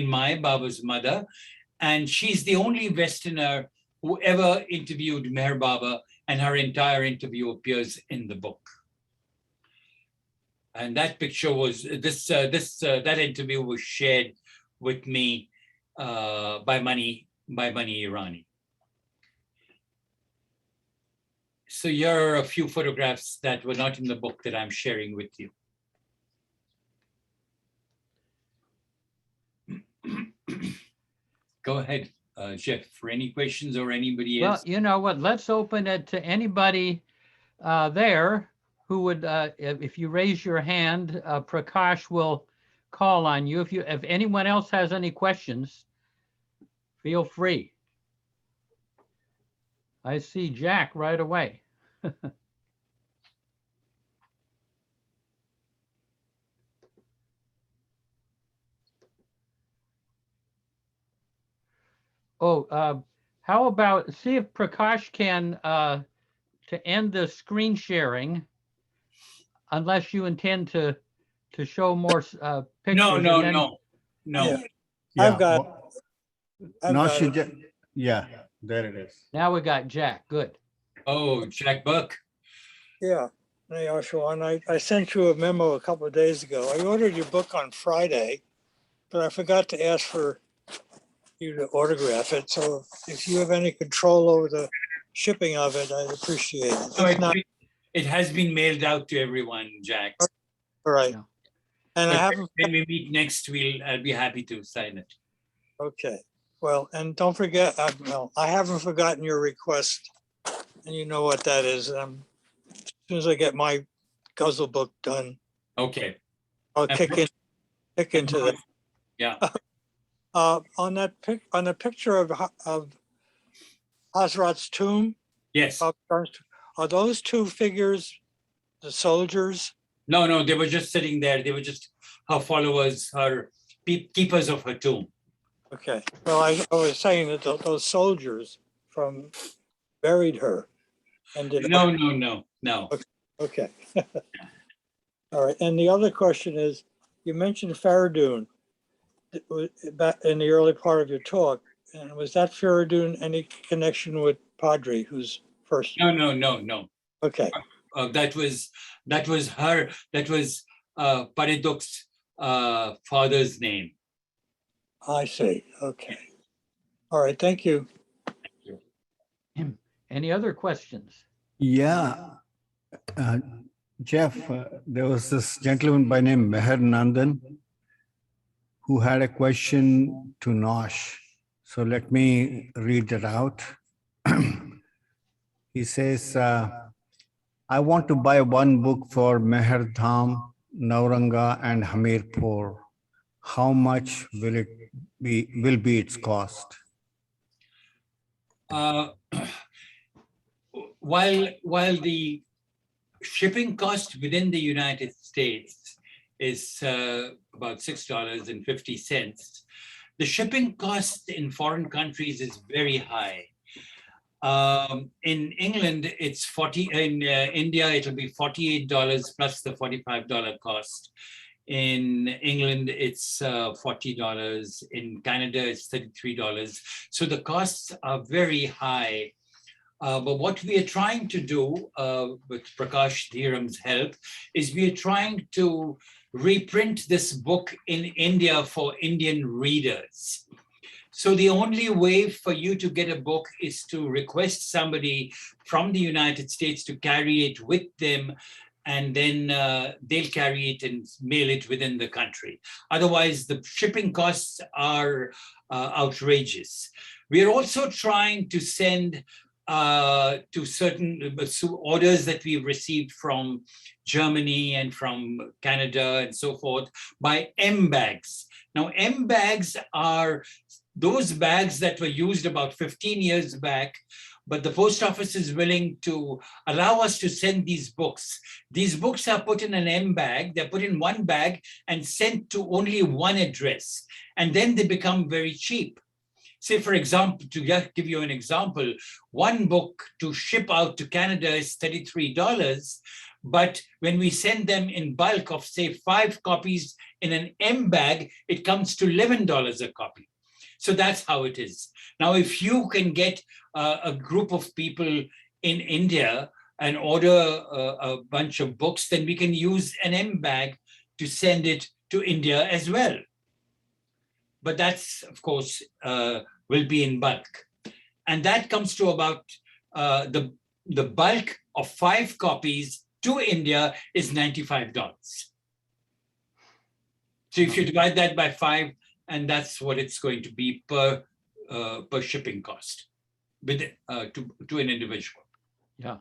[SPEAKER 2] Mai, Baba's mother. And she's the only Westerner who ever interviewed Meher Baba, and her entire interview appears in the book. And that picture was, that interview was shared with me by Mani Irani. So here are a few photographs that were not in the book that I'm sharing with you. Go ahead, Jeff, for any questions or anybody else.
[SPEAKER 1] Well, you know what? Let's open it to anybody there who would, if you raise your hand, Prakash will call on you. If anyone else has any questions, feel free. I see Jack right away. Oh, how about, see if Prakash can, to end the screen sharing, unless you intend to show more pictures.
[SPEAKER 2] No.
[SPEAKER 3] Yeah.
[SPEAKER 4] Yeah.
[SPEAKER 3] I've got it.
[SPEAKER 4] Yeah, there it is.
[SPEAKER 1] Now we got Jack, good.
[SPEAKER 2] Oh, Jack Buck.
[SPEAKER 3] Yeah, Naosherwan, I sent you a memo a couple of days ago. I ordered your book on Friday, but I forgot to ask for you to autograph it. So if you have any control over the shipping of it, I'd appreciate it.
[SPEAKER 2] So
[SPEAKER 3] If not,
[SPEAKER 2] it has been mailed out to everyone, Jack.
[SPEAKER 3] all right.
[SPEAKER 1] Yeah.
[SPEAKER 3] And I
[SPEAKER 2] But
[SPEAKER 3] haven't,
[SPEAKER 2] when we meet next, I'll be happy to sign it.
[SPEAKER 3] okay. Well, and don't forget, I haven't forgotten your request, and you know what that is. As soon as I get my guzzle book done,
[SPEAKER 2] Okay.
[SPEAKER 3] I'll kick into that.
[SPEAKER 2] Yeah.
[SPEAKER 3] On the picture of Hazrat's tomb,
[SPEAKER 2] Yes.
[SPEAKER 3] are those two figures the soldiers?
[SPEAKER 2] No, they were just sitting there. They were just her followers, her keepers of her tomb.
[SPEAKER 3] Okay. Well, I was saying that those soldiers buried her, and did
[SPEAKER 2] No.
[SPEAKER 3] Okay. All right. And the other question is, you mentioned Faradun in the early part of your talk, and was that Faradun any connection with Padre, who's first?
[SPEAKER 2] No.
[SPEAKER 3] Okay.
[SPEAKER 2] That was her. That was Paridok's father's name.
[SPEAKER 3] I see. Okay. All right. Thank you.
[SPEAKER 1] Any other questions?
[SPEAKER 4] Yeah. Jeff, there was this gentleman by name Meher Nandan who had a question to Nosh. So let me read that out. He says, I want to buy one book for Meher Dham, Nauranga, and Hamirpur. How much will be its cost?
[SPEAKER 2] While the shipping cost within the United States is about $6.50. The shipping cost in foreign countries is very high. In England, it's 40. In India, it'll be $48 plus the $45 cost. In England, it's $40. In Canada, it's $33. So the costs are very high. But what we are trying to do with Prakash Dhiram's help is we are trying to reprint this book in India for Indian readers. So the only way for you to get a book is to request somebody from the United States to carry it with them, and then they'll carry it and mail it within the country. Otherwise, the shipping costs are outrageous. We are also trying to send to certain orders that we've received from Germany and from Canada and so forth by M bags. Now, M bags are those bags that were used about 15 years back, but the post office is willing to allow us to send these books. These books are put in an M bag, they're put in one bag and sent to only one address, and then they become very cheap. Say, for example, to give you an example, one book to ship out to Canada is $33, but when we send them in bulk of, say, 5 copies in an M bag, it comes to $11 a copy. So that's how it is. Now, if you can get a group of people in India and order a bunch of books, then we can use an M bag to send it to India as well. But that's, of course, will be in bulk. And that comes to about the bulk of 5 copies to India is $95. So if you divide that by 5, and that's what it's going to be per shipping cost with to an individual.
[SPEAKER 1] Yeah.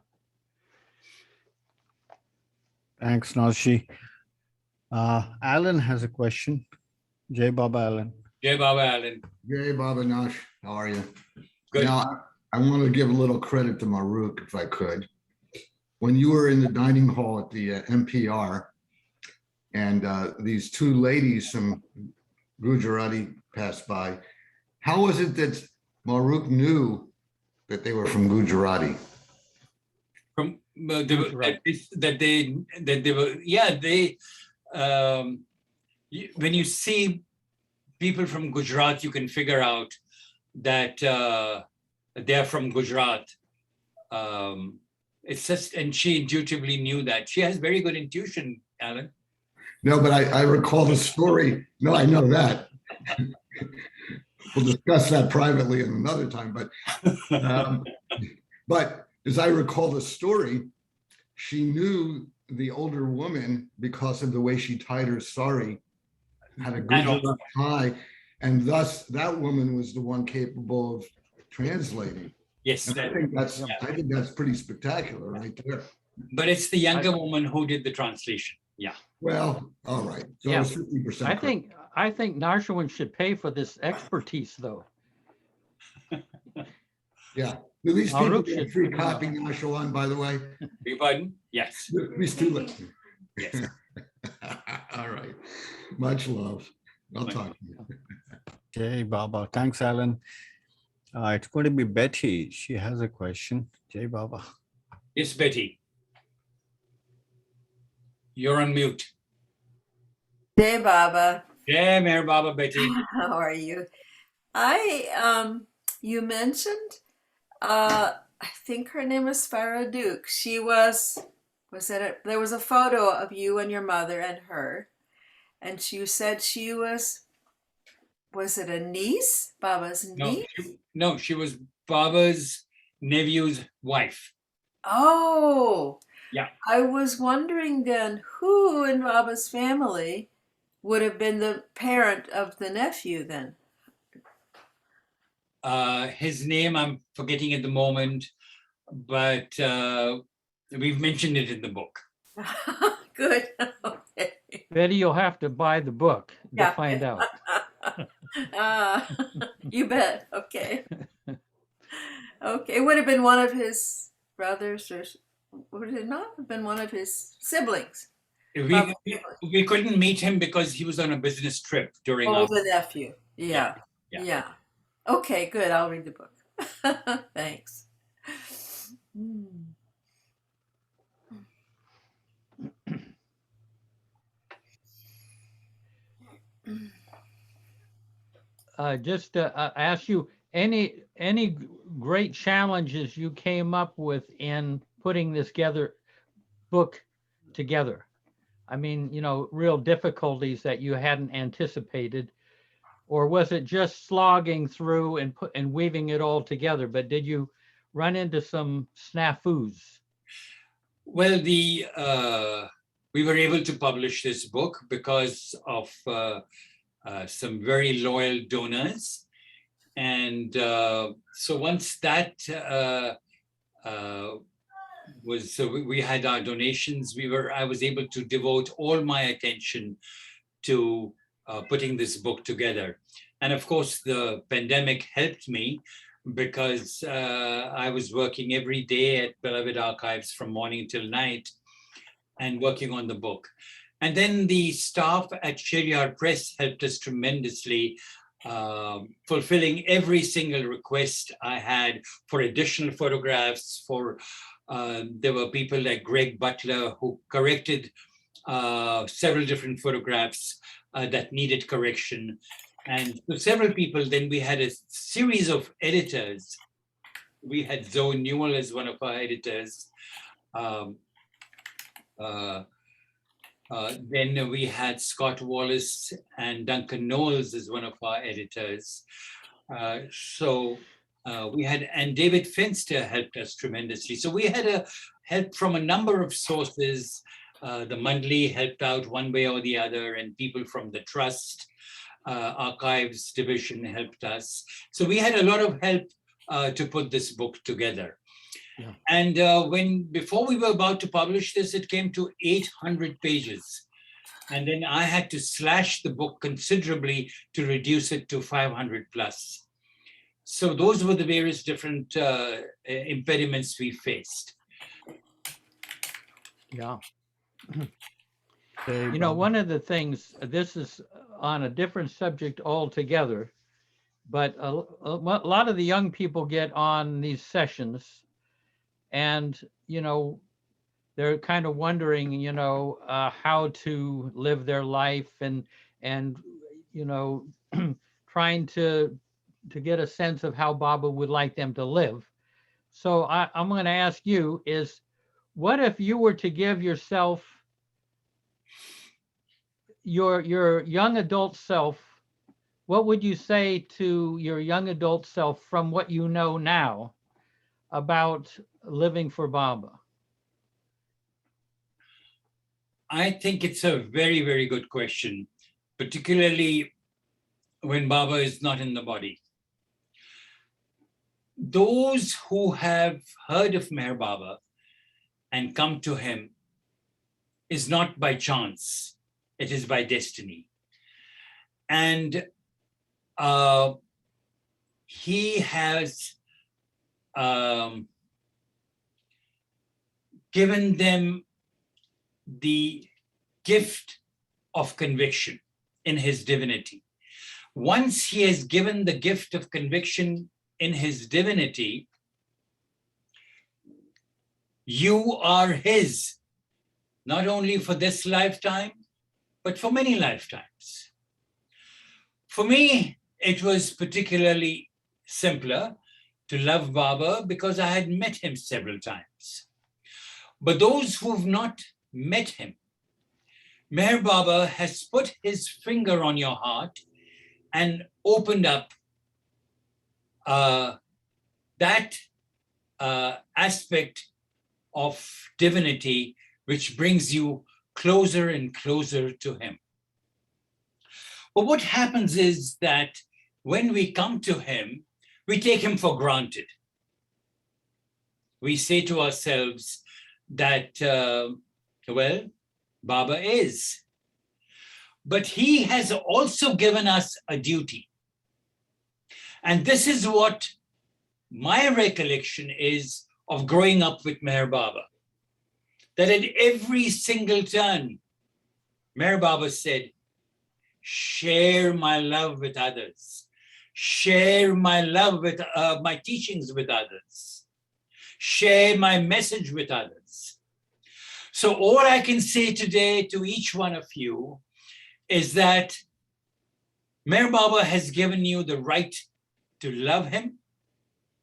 [SPEAKER 4] Thanks, Naushi. Alan has a question. Jai Baba Alan.
[SPEAKER 2] Jai Baba Alan.
[SPEAKER 5] Jai Baba Nash, how are you?
[SPEAKER 2] Good.
[SPEAKER 5] Now, I want to give a little credit to Maruk, if I could. When you were in the dining hall at the NPR, and these 2 ladies from Gujarati passed by, how was it that Maruk knew that they were from Gujarati?
[SPEAKER 2] From that they were, yeah, they when you see people from Gujarat, you can figure out that they're from Gujarat. It's just, and she intuitively knew that. She has very good intuition, Alan.
[SPEAKER 5] No, but I recall the story. No, I know that. We'll discuss that privately in another time. But as I recall the story, she knew the older woman because of the way she tied her sari, had a good tie, and thus that woman was the one capable of translating.
[SPEAKER 2] Yes,
[SPEAKER 5] I think that's pretty spectacular right there.
[SPEAKER 2] But it's the younger woman who did the translation. Yeah.
[SPEAKER 5] Well, all right. So
[SPEAKER 1] Yeah.
[SPEAKER 5] 50%.
[SPEAKER 1] I think Naosherwan should pay for this expertise, though.
[SPEAKER 5] Yeah. Do these people
[SPEAKER 1] Maruk
[SPEAKER 5] get
[SPEAKER 1] should-
[SPEAKER 5] free copy Naosherwan, by the way?
[SPEAKER 2] Beg your pardon? Yes.
[SPEAKER 5] These 2 listen.
[SPEAKER 2] Yes.
[SPEAKER 5] All right. Much love. I'll talk to you.
[SPEAKER 4] Jai Baba. Thanks, Alan. It's going to be Betty. She has a question. Jai Baba.
[SPEAKER 2] Yes, Betty. You're on mute.
[SPEAKER 6] Hey, Baba.
[SPEAKER 2] Yeah, Mayor Baba, Betty.
[SPEAKER 6] How are you? You mentioned, I think her name is Farah Duke. She there was a photo of you and your mother and her, and you said she was it a niece? Baba's niece?
[SPEAKER 2] No, she was Baba's nephew's wife.
[SPEAKER 6] Oh.
[SPEAKER 2] Yeah.
[SPEAKER 6] I was wondering then who in Baba's family would have been the parent of the nephew then?
[SPEAKER 2] His name I'm forgetting at the moment, but we've mentioned it in the book.
[SPEAKER 6] Good. Okay.
[SPEAKER 1] Betty, you'll have to buy the book to
[SPEAKER 6] Yeah.
[SPEAKER 1] find out.
[SPEAKER 6] You bet. Okay. Okay. It would have been one of his brothers, or would it not have been one of his siblings?
[SPEAKER 2] We couldn't meet him because he was on a business trip during
[SPEAKER 6] Oh,
[SPEAKER 2] our.
[SPEAKER 6] the nephew. Yeah.
[SPEAKER 2] Yeah.
[SPEAKER 6] Yeah. Okay, good. I'll read the book. Thanks. Hmm.
[SPEAKER 1] Just to ask you, any great challenges you came up with in putting this book together? I mean, real difficulties that you hadn't anticipated, or was it just slogging through and weaving it all together? But did you run into some snafus?
[SPEAKER 2] Well, we were able to publish this book because of some very loyal donors. And so once that we had our donations, I was able to devote all my attention to putting this book together. And of course, the pandemic helped me because I was working every day at Beloved Archives from morning till night and working on the book. And then the staff at Sheriar Press helped us tremendously, fulfilling every single request I had for additional photographs. There were people like Greg Butler who corrected several different photographs that needed correction. And so several people, then we had a series of editors. We had Zoe Newell as one of our editors. Then we had Scott Wallace and Duncan Knowles as one of our editors. And David Finster helped us tremendously. So we had help from a number of sources. The Mundley helped out one way or the other, and people from the Trust Archives Division helped us. So we had a lot of help to put this book together. Yeah. And before we were about to publish this, it came to 800 pages. And then I had to slash the book considerably to reduce it to 500 plus. So those were the various different impediments we faced.
[SPEAKER 1] Yeah. One of the things, this is on a different subject altogether, but a lot of the young people get on these sessions and, they're kind of wondering, how to live their life and trying to get a sense of how Baba would like them to live. So I'm going to ask you is, what if you were to give yourself, your young adult self, what would you say to your young adult self from what you know now about living for Baba?
[SPEAKER 2] I think it's a very, very good question, particularly when Baba is not in the body. Those who have heard of Meher Baba and come to him is not by chance, it is by destiny. And he has given them the gift of conviction in his divinity. Once he has given the gift of conviction in his divinity, you are his, not only for this lifetime, but for many lifetimes. For me, it was particularly simpler to love Baba because I had met him several times. But those who've not met him, Meher Baba has put his finger on your heart and opened up that aspect of divinity which brings you closer and closer to him. But what happens is that when we come to him, we take him for granted. We say to ourselves that, well, Baba is. But he has also given us a duty. And this is what my recollection is of growing up with Meher Baba. That at every single turn, Meher Baba said, share my love with others. Share my love with my teachings with others. Share my message with others. So all I can say today to each one of you is that Meher Baba has given you the right to love him,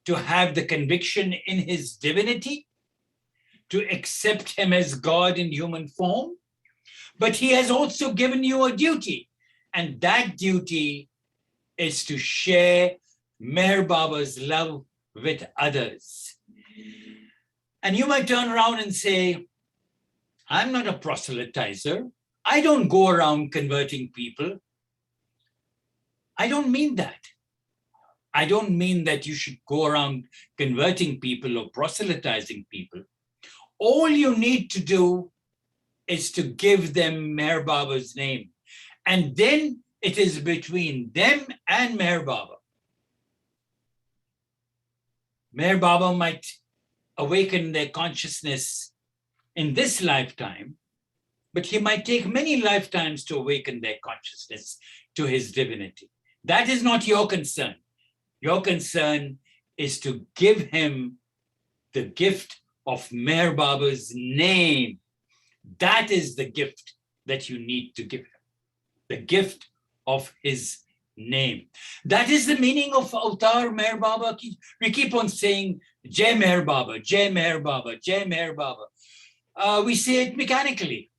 [SPEAKER 2] to have the conviction in his divinity, to accept him as God in human form, but he has also given you a duty, and that duty is to share Meher Baba's love with others. And you might turn around and say, I'm not a proselytizer. I don't go around converting people. I don't mean that. I don't mean that you should go around converting people or proselytizing people. All you need to do is to give them Meher Baba's name. And then it is between them and Meher Baba. Meher Baba might awaken their consciousness in this lifetime, but he might take many lifetimes to awaken their consciousness to his divinity. That is not your concern. Your concern is to give him the gift of Meher Baba's name. That is the gift that you need to give him. The gift of his name. That is the meaning of Avatar Meher Baba. We keep on saying, Jai Meher Baba, Jai Meher Baba, Jai Meher Baba. We say it mechanically.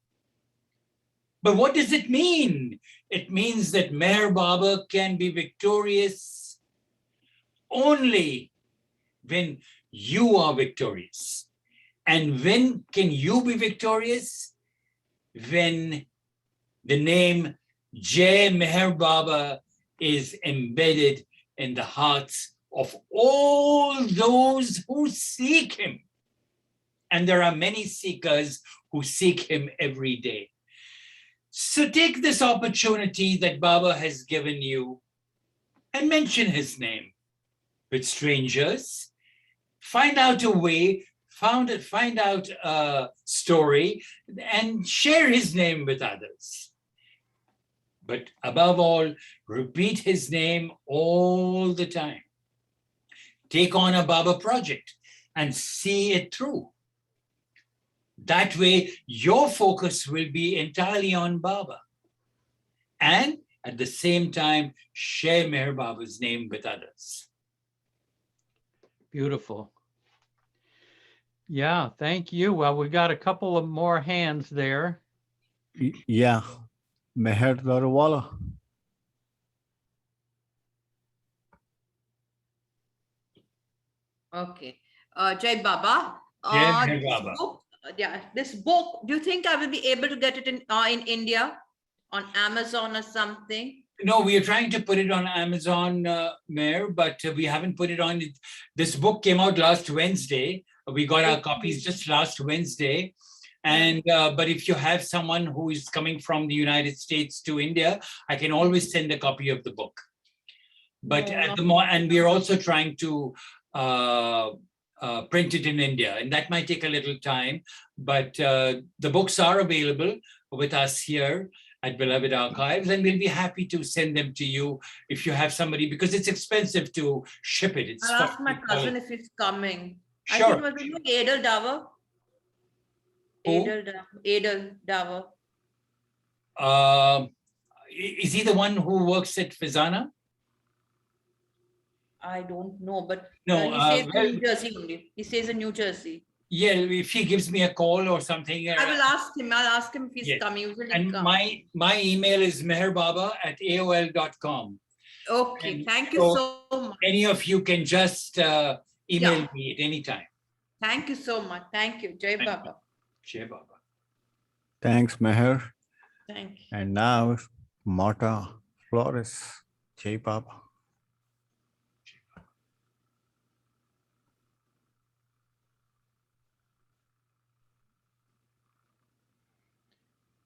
[SPEAKER 2] But what does it mean? It means that Meher Baba can be victorious only when you are victorious. And when can you be victorious? When the name Jai Meher Baba is embedded in the hearts of all those who seek him. And there are many seekers who seek him every day. So take this opportunity that Baba has given you and mention his name with strangers. Find out a way, find out a story, and share his name with others. But above all, repeat his name all the time. Take on a Baba project and see it through. That way, your focus will be entirely on Baba. And at the same time, share Meher Baba's name with others.
[SPEAKER 1] Beautiful. Yeah, thank you. Well, we got a couple of more hands there.
[SPEAKER 4] Yeah, Meher Darwala.
[SPEAKER 7] Okay. Jai Baba.
[SPEAKER 2] Jai Meher
[SPEAKER 7] This
[SPEAKER 2] Baba.
[SPEAKER 7] book, this book, do you think I will be able to get it in India on Amazon or something?
[SPEAKER 2] No, we are trying to put it on Amazon, Mayor, but we haven't put it on. This book came out last Wednesday. We got our copies just last Wednesday. And but if you have someone who is coming from the United States to India, I can always send a copy of the book. But at the moment, and we are also trying to print it in India, and that might take a little time. But the books are available with us here at Beloved Archives, and we'll be happy to send them to you if you have somebody, because it's expensive to ship it. It's
[SPEAKER 7] I'll ask my cousin if he's coming.
[SPEAKER 2] Sure.
[SPEAKER 7] I think it was Adel Davar. Adel Davar.
[SPEAKER 2] Is he the one who works at Fizana?
[SPEAKER 7] I don't know, but
[SPEAKER 2] No,
[SPEAKER 7] he says in New Jersey only. He says in New Jersey.
[SPEAKER 2] Yeah, if he gives me a call or something.
[SPEAKER 7] I will ask him. I'll ask him if he's
[SPEAKER 2] Yes.
[SPEAKER 7] coming. Usually
[SPEAKER 2] And my email is meherbaba@aol.com.
[SPEAKER 7] Okay,
[SPEAKER 2] And
[SPEAKER 7] thank you so much.
[SPEAKER 2] Any of you can just email me at any time.
[SPEAKER 7] Thank you so much. Thank you. Jai Baba.
[SPEAKER 2] Jai Baba.
[SPEAKER 4] Thanks, Meher.
[SPEAKER 7] Thank you.
[SPEAKER 4] And now, Marta Flores. Jai Baba.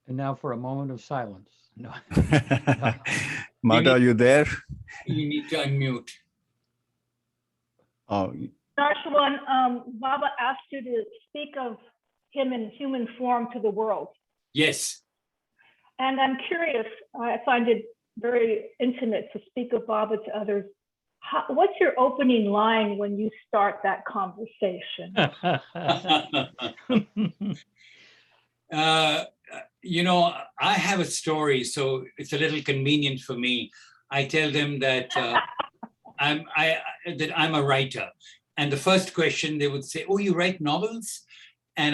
[SPEAKER 1] And now for a moment of silence. No.
[SPEAKER 4] Marta, are you there?
[SPEAKER 2] You need to unmute.
[SPEAKER 4] Oh,
[SPEAKER 8] Naosherwan, Baba asked you to speak of him in human form to the world.
[SPEAKER 2] Yes.
[SPEAKER 8] And I'm curious, I find it very intimate to speak of Baba to others. What's your opening line when you start that conversation?
[SPEAKER 2] You know, I have a story, so it's a little convenient for me. I tell them that I'm a writer, and the first question they would say, "Oh, you write novels?" And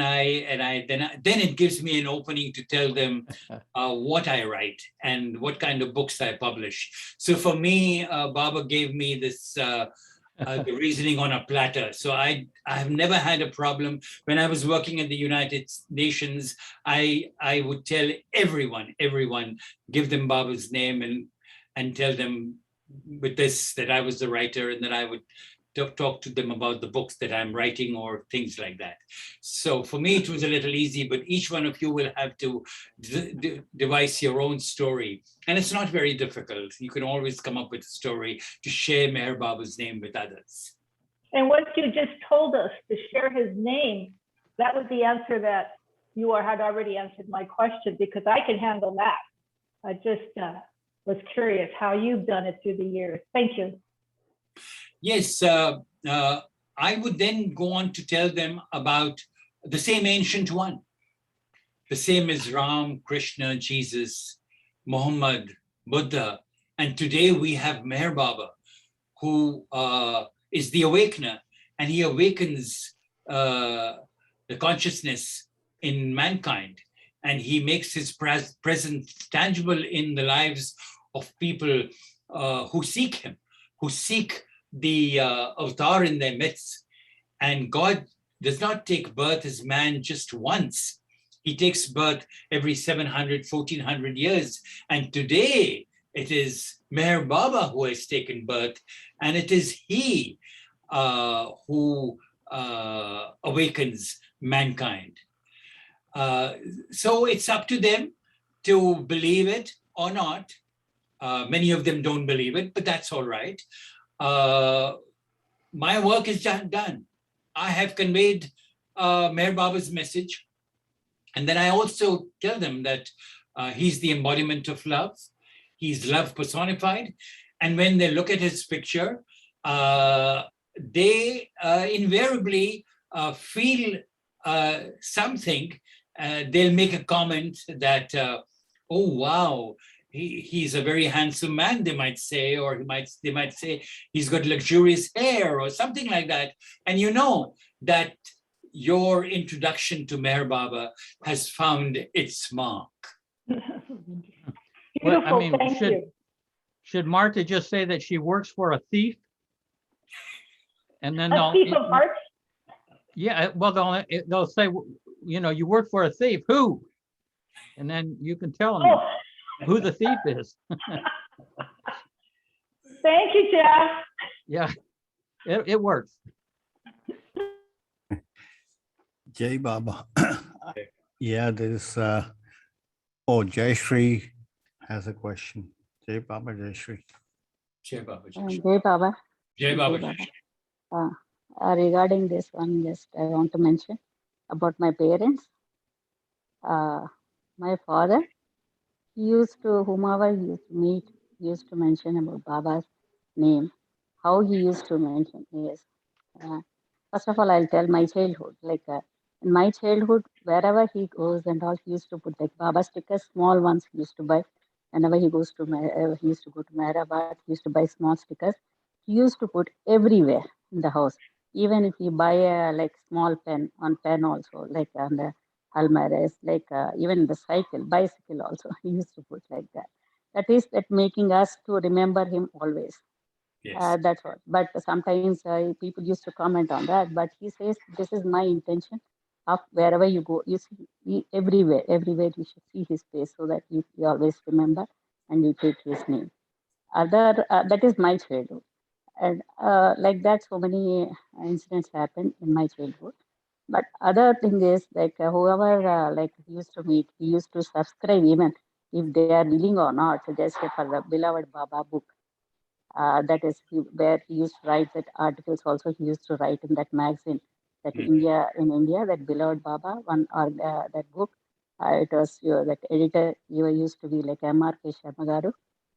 [SPEAKER 2] then it gives me an opening to tell them what I write and what kind of books I publish. So for me, Baba gave me this the reasoning on a platter. So I have never had a problem. When I was working at the United Nations, I would tell everyone, give them Baba's name and tell them with this that I was the writer and that I would talk to them about the books that I'm writing or things like that. So for me, it was a little easy, but each one of you will have to devise your own story. And it's not very difficult. You can always come up with a story to share Meher Baba's name with others.
[SPEAKER 8] And what you just told us, to share his name, that was the answer that you had already answered my question, because I can handle that. I just was curious how you've done it through the years. Thank you.
[SPEAKER 2] Yes, I would then go on to tell them about the same ancient one, the same as Ram, Krishna, Jesus, Muhammad, Buddha. And today we have Meher Baba, who is the awakener, and he awakens the consciousness in mankind. And he makes his presence tangible in the lives of people who seek him, who seek the avatar in their midst. And God does not take birth as man just once. He takes birth every 700, 1400 years. And today it is Meher Baba who has taken birth. And it is he who awakens mankind. So it's up to them to believe it or not. Many of them don't believe it, but that's all right. My work is done. I have conveyed Meher Baba's message. And then I also tell them that he's the embodiment of love. He's love personified. And when they look at his picture, they invariably feel something. They'll make a comment that, oh, wow, he's a very handsome man, they might say, or they might say he's got luxurious hair or something like that. And you know that your introduction to Meher Baba has found its mark.
[SPEAKER 8] Beautiful,
[SPEAKER 1] I mean,
[SPEAKER 8] thank you.
[SPEAKER 1] should Martha just say that she works for a thief? And then
[SPEAKER 8] A thief of hearts?
[SPEAKER 1] yeah, well, they'll say, you know, you work for a thief. Who? And then you can tell them who the thief is.
[SPEAKER 8] Thank you, Jeff.
[SPEAKER 1] Yeah, it works.
[SPEAKER 4] Jai Baba. Yeah, there's, oh, Jai Shri has a question. Jai Baba, Jai Shri.
[SPEAKER 2] Jai Baba.
[SPEAKER 9] Jai Baba.
[SPEAKER 2] Jai Baba.
[SPEAKER 9] Regarding this one, just I want to mention about my parents. My father, he used to, whomever he used to meet, he used to mention about Baba's name, how he used to mention. Yes. First of all, I'll tell my childhood. Like in my childhood, wherever he goes and all, he used to put like Baba stickers, small ones he used to buy. Whenever he goes to, he used to go to Meherabad, he used to buy small stickers. He used to put everywhere in the house. Even if you buy a like small pen, on pen also, like on the almirahs, like even the bicycle also, he used to put like that. That is that making us to remember him always.
[SPEAKER 2] Yes.
[SPEAKER 9] That's what. But sometimes people used to comment on that. But he says, this is my intention. Of wherever you go, you see everywhere you should see his face so that you always remember and you take his name. That is my childhood. And like that, so many incidents happened in my childhood. But other thing is like whoever like used to meet, he used to subscribe even if they are willing or not, just for the beloved Baba book. That is where he used to write that articles. Also, he used to write in that magazine that in India, that beloved Baba one or that book. It was that editor, you used to be like M.R.K. Sharma garu.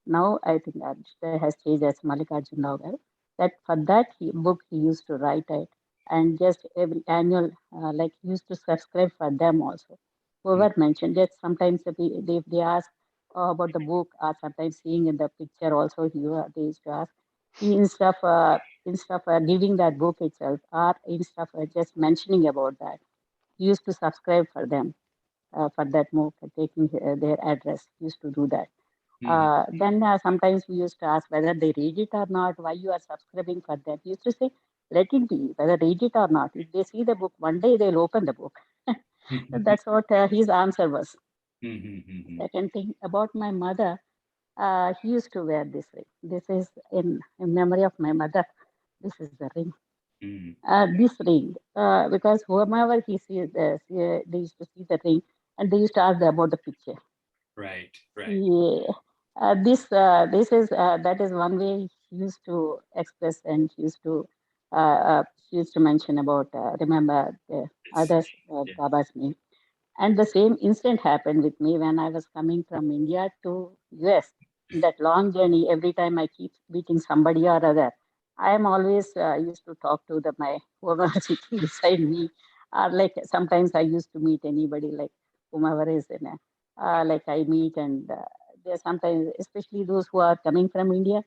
[SPEAKER 9] Now I think that has changed as Mallikarjun Rao garu. That for that book he used to write it, and just every annual, like he used to subscribe for them also. Whoever mentioned that sometimes if they ask about the book, or sometimes seeing in the picture also, they used to ask. He, instead of giving that book itself, or instead of just mentioning about that, he used to subscribe for them, for that book, taking their address. He used to do that. Then sometimes we used to ask whether they read it or not, why you are subscribing for them. He used to say, let it be, whether read it or not. If they see the book, one day they'll open the book. That's what his answer was. Second thing about my mother, he used to wear this ring. This is in memory of my mother. This is the ring. This ring, because whomever he sees this, they used to see the ring, and they used to ask about the picture.
[SPEAKER 2] Right.
[SPEAKER 9] Yeah. This is that is one way he used to express, and he used to mention about remember the others Baba's name. And the same incident happened with me when I was coming from India to US. In that long journey, every time I keep meeting somebody or other, I am always used to talk to my whoever is sitting beside me, or like sometimes I used to meet anybody like whomever is in like I meet, and there sometimes, especially those who are coming from India,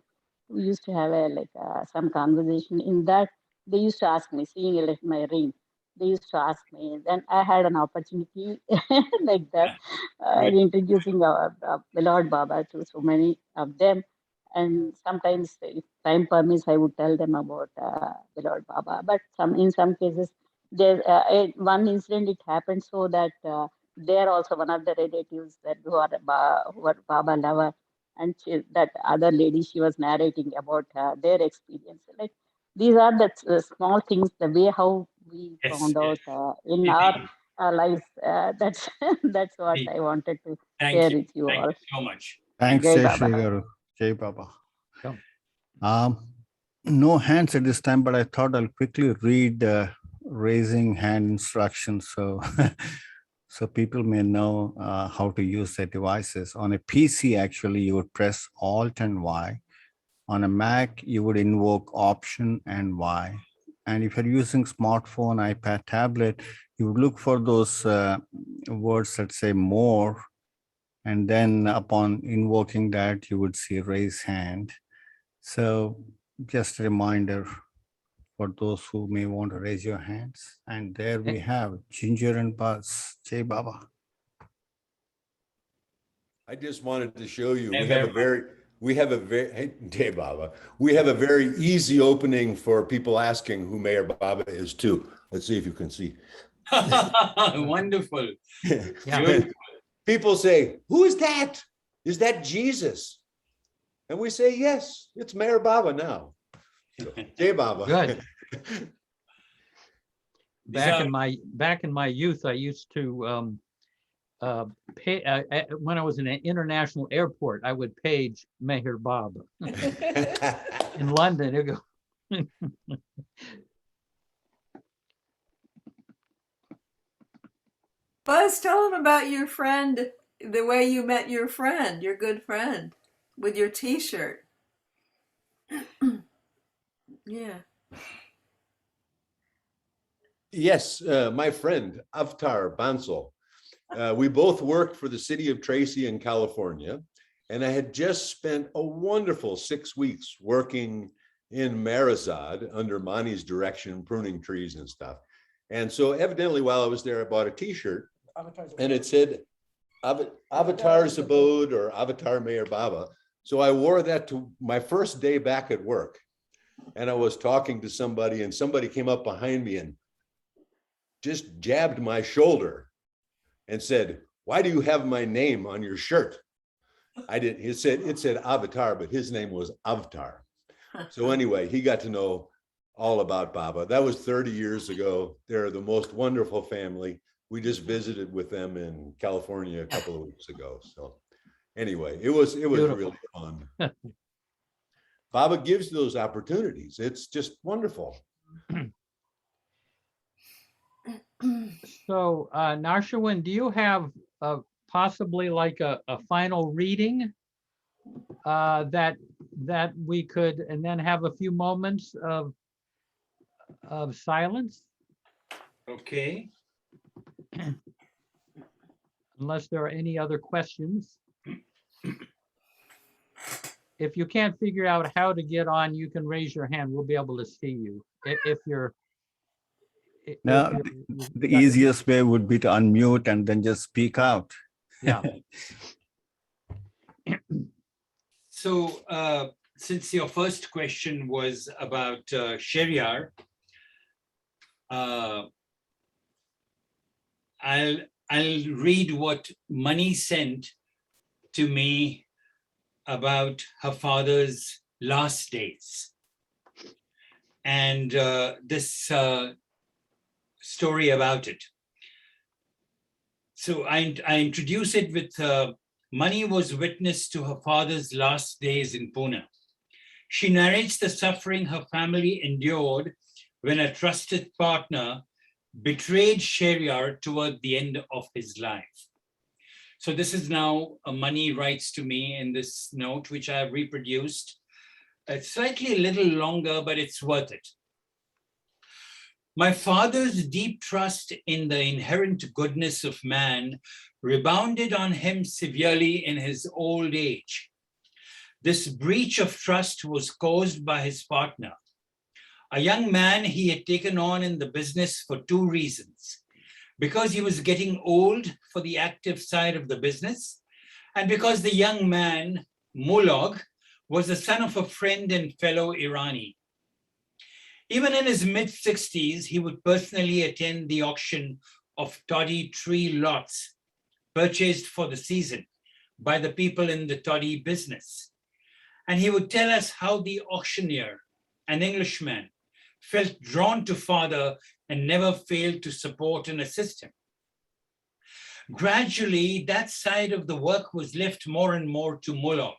[SPEAKER 9] we used to have some conversation. In that, they used to ask me, seeing like my ring, they used to ask me. Then I had an opportunity like that, introducing Lord Baba to so many of them. And sometimes, if time permits, I would tell them about Lord Baba. But in some cases, there one incident it happened so that they're also one of the relatives that who are Baba lover, and that other lady, she was narrating about their experience. Like these are the small things, the way how we found out in our lives. That's that's what I wanted to share with you all.
[SPEAKER 2] Thank you so much.
[SPEAKER 4] Thanks,
[SPEAKER 9] Jai
[SPEAKER 4] Jai
[SPEAKER 9] Baba.
[SPEAKER 4] Shri Guru. Jai Baba.
[SPEAKER 1] Come.
[SPEAKER 4] No hands at this time, but I thought I'll quickly read raising hand instructions so so people may know how to use their devices. On a PC, actually, you would press Alt and Y. On a Mac, you would invoke Option and Y. And if you're using smartphone, iPad, tablet, you would look for those words that say more. And then upon invoking that, you would see raise hand. So just a reminder for those who may want to raise your hands. And there we have Ginger and Buzz. Jai Baba.
[SPEAKER 10] I just wanted to show you,
[SPEAKER 2] Hey,
[SPEAKER 10] we have a very, hey, Jai Baba, we have a very easy opening for people asking who Mayor Baba is too. Let's see if you can see.
[SPEAKER 2] Wonderful.
[SPEAKER 10] People say, who is that? Is that Jesus? And we say, yes, it's Mayor Baba now. So, Jai Baba.
[SPEAKER 1] Good. Back in my youth, I used to pay when I was in an international airport. I would page Meher Baba in London. It'd go.
[SPEAKER 6] Buzz, tell them about your friend, the way you met your friend, your good friend, with your T-shirt. Yeah.
[SPEAKER 10] Yes, my friend, Avtar Bansal. We both worked for the city of Tracy in California, and I had just spent a wonderful 6 weeks working in Marizad under Mani's direction, pruning trees and stuff. And so evidently while I was there, I bought a T-shirt and it said Avatar's Abode or Avatar Mayor Baba. So I wore that to my first day back at work. And I was talking to somebody and somebody came up behind me and just jabbed my shoulder and said, why do you have my name on your shirt? I didn't, it said Avatar, but his name was Avtar. So anyway, he got to know all about Baba. That was 30 years ago. They're the most wonderful family. We just visited with them in California a couple of weeks ago. So anyway, it was really fun. Baba gives those opportunities. It's just wonderful.
[SPEAKER 1] So, Naosherwan, do you have possibly like a final reading that we could, and then have a few moments of silence,
[SPEAKER 2] Okay.
[SPEAKER 1] unless there are any other questions? If you can't figure out how to get on, you can raise your hand. We'll be able to see you. If you're.
[SPEAKER 4] Now, the easiest way would be to unmute and then just speak out.
[SPEAKER 1] Yeah.
[SPEAKER 2] So since your first question was about Shehryar, I'll read what Mani sent to me about her father's last days. And this story about it. So I introduce it with Mani was witness to her father's last days in Pune. She narrates the suffering her family endured when a trusted partner betrayed Shehryar toward the end of his life. So this is now Mani writes to me in this note, which I have reproduced. It's slightly a little longer, but it's worth it. My father's deep trust in the inherent goodness of man rebounded on him severely in his old age. This breach of trust was caused by his partner, a young man he had taken on in the business for two reasons: because he was getting old for the active side of the business, and because the young man, Mulog, was the son of a friend and fellow Irani. Even in his mid-60s, he would personally attend the auction of toddy tree lots purchased for the season by the people in the toddy business. And he would tell us how the auctioneer, an Englishman, felt drawn to father and never failed to support and assist him. Gradually, that side of the work was left more and more to Mulog,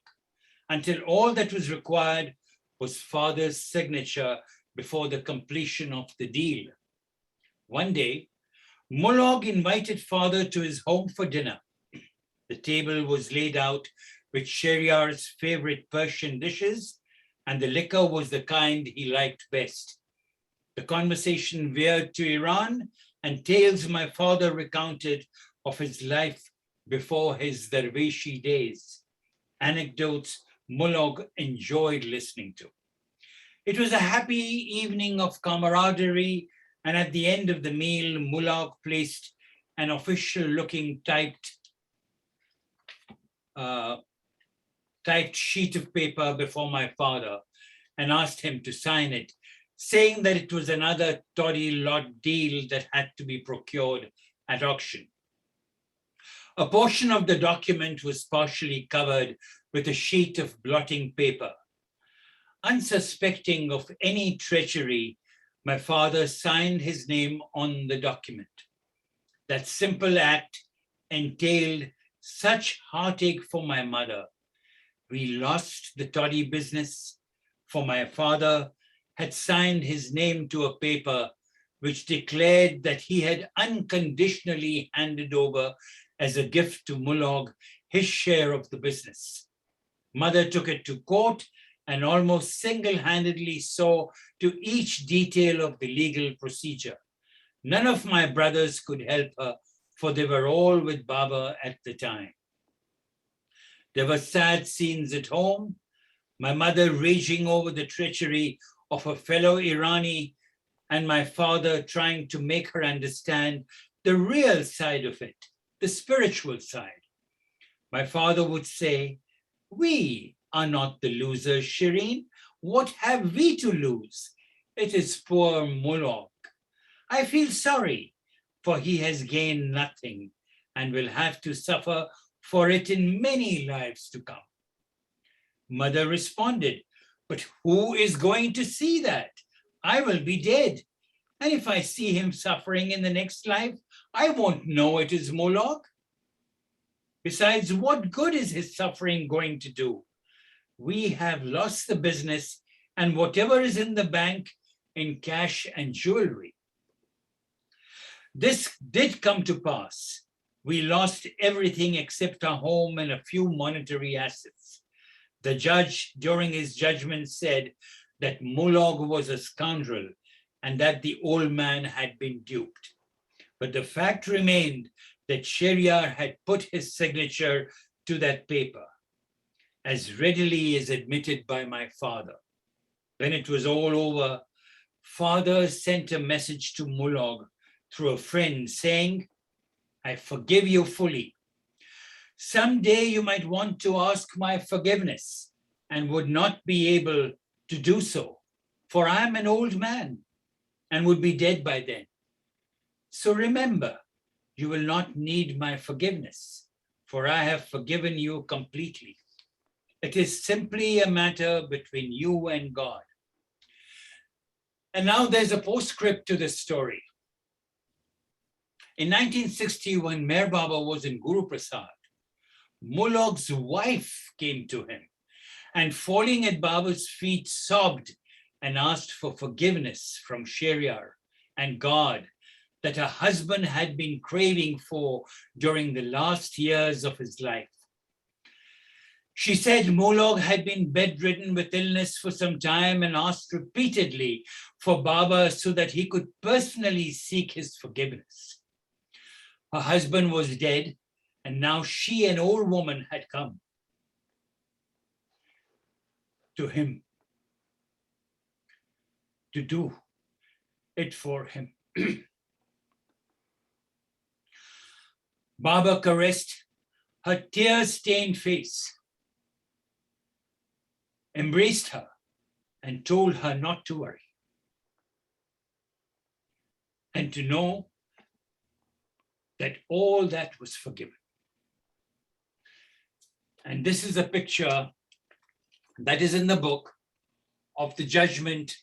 [SPEAKER 2] until all that was required was father's signature before the completion of the deal. One day, Mulog invited father to his home for dinner. The table was laid out with Shehryar's favorite Persian dishes, and the liquor was the kind he liked best. The conversation veered to Iran and tales my father recounted of his life before his Darweshi days, anecdotes Mulog enjoyed listening to. It was a happy evening of camaraderie, and at the end of the meal, Mulog placed an official-looking typed sheet of paper before my father and asked him to sign it, saying that it was another toddy lot deal that had to be procured at auction. A portion of the document was partially covered with a sheet of blotting paper. Unsuspecting of any treachery, my father signed his name on the document. That simple act entailed such heartache for my mother. We lost the toddy business, for my father had signed his name to a paper which declared that he had unconditionally handed over as a gift to Mulog his share of the business. Mother took it to court and almost single-handedly saw to each detail of the legal procedure. None of my brothers could help her, for they were all with Baba at the time. There were sad scenes at home, my mother raging over the treachery of a fellow Irani, and my father trying to make her understand the real side of it, the spiritual side. My father would say, "We are not the losers, Shireen. What have we to lose? It is poor Mulog. I feel sorry, for he has gained nothing and will have to suffer for it in many lives to come." Mother responded, "But who is going to see that? I will be dead. And if I see him suffering in the next life, I won't know it is Mulog. Besides, what good is his suffering going to do? We have lost the business and whatever is in the bank in cash and jewelry." This did come to pass. We lost everything except our home and a few monetary assets. The judge, during his judgment, said that Mulog was a scoundrel and that the old man had been duped. But the fact remained that Sheriar had put his signature to that paper, as readily as admitted by my father. When it was all over, father sent a message to Mulog through a friend saying, I forgive you fully. Someday you might want to ask my forgiveness and would not be able to do so, for I am an old man and would be dead by then. So remember, you will not need my forgiveness, for I have forgiven you completely. It is simply a matter between you and God. And now there's a postscript to this story. In 1960, when Meher Baba was in Guru Prasad, Mulog's wife came to him and, falling at Baba's feet, sobbed and asked for forgiveness from Sheriar and God that her husband had been craving for during the last years of his life. She said Mulog had been bedridden with illness for some time and asked repeatedly for Baba so that he could personally seek his forgiveness. Her husband was dead, and now she, an old woman, had come to him to do it for him. Baba caressed her tear-stained face, embraced her, and told her not to worry, and to know that all that was forgiven. And this is a picture that is in the book of the judgment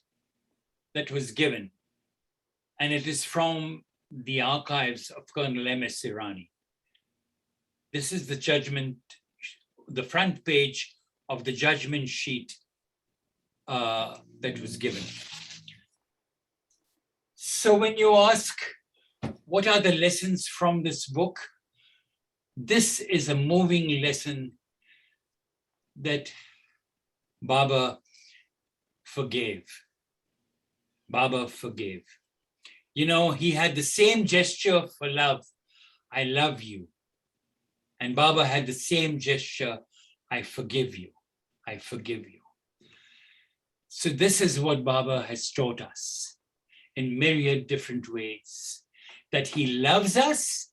[SPEAKER 2] that was given. And it is from the archives of Colonel M.S. Irani. This is the judgment, the front page of the judgment sheet that was given. So when you ask, what are the lessons from this book? This is a moving lesson that Baba forgave. Baba forgave. You know, he had the same gesture for love, I love you. And Baba had the same gesture, I forgive you, I forgive you. So this is what Baba has taught us in myriad different ways, that he loves us,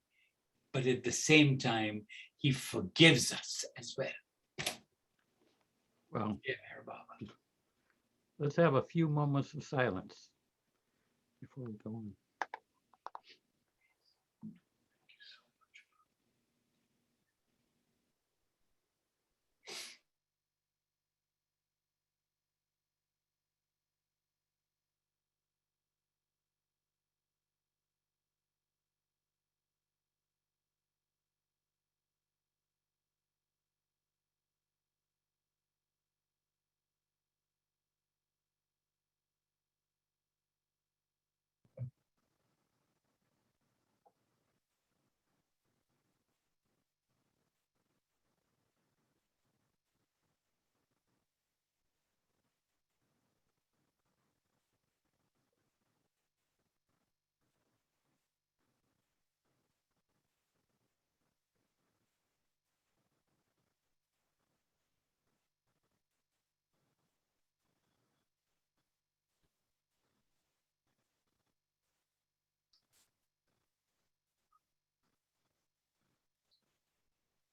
[SPEAKER 2] but at the same time, he forgives us as well.
[SPEAKER 1] Well,
[SPEAKER 2] Yeah, Meher Baba.
[SPEAKER 1] let's have a few moments of silence before we go on.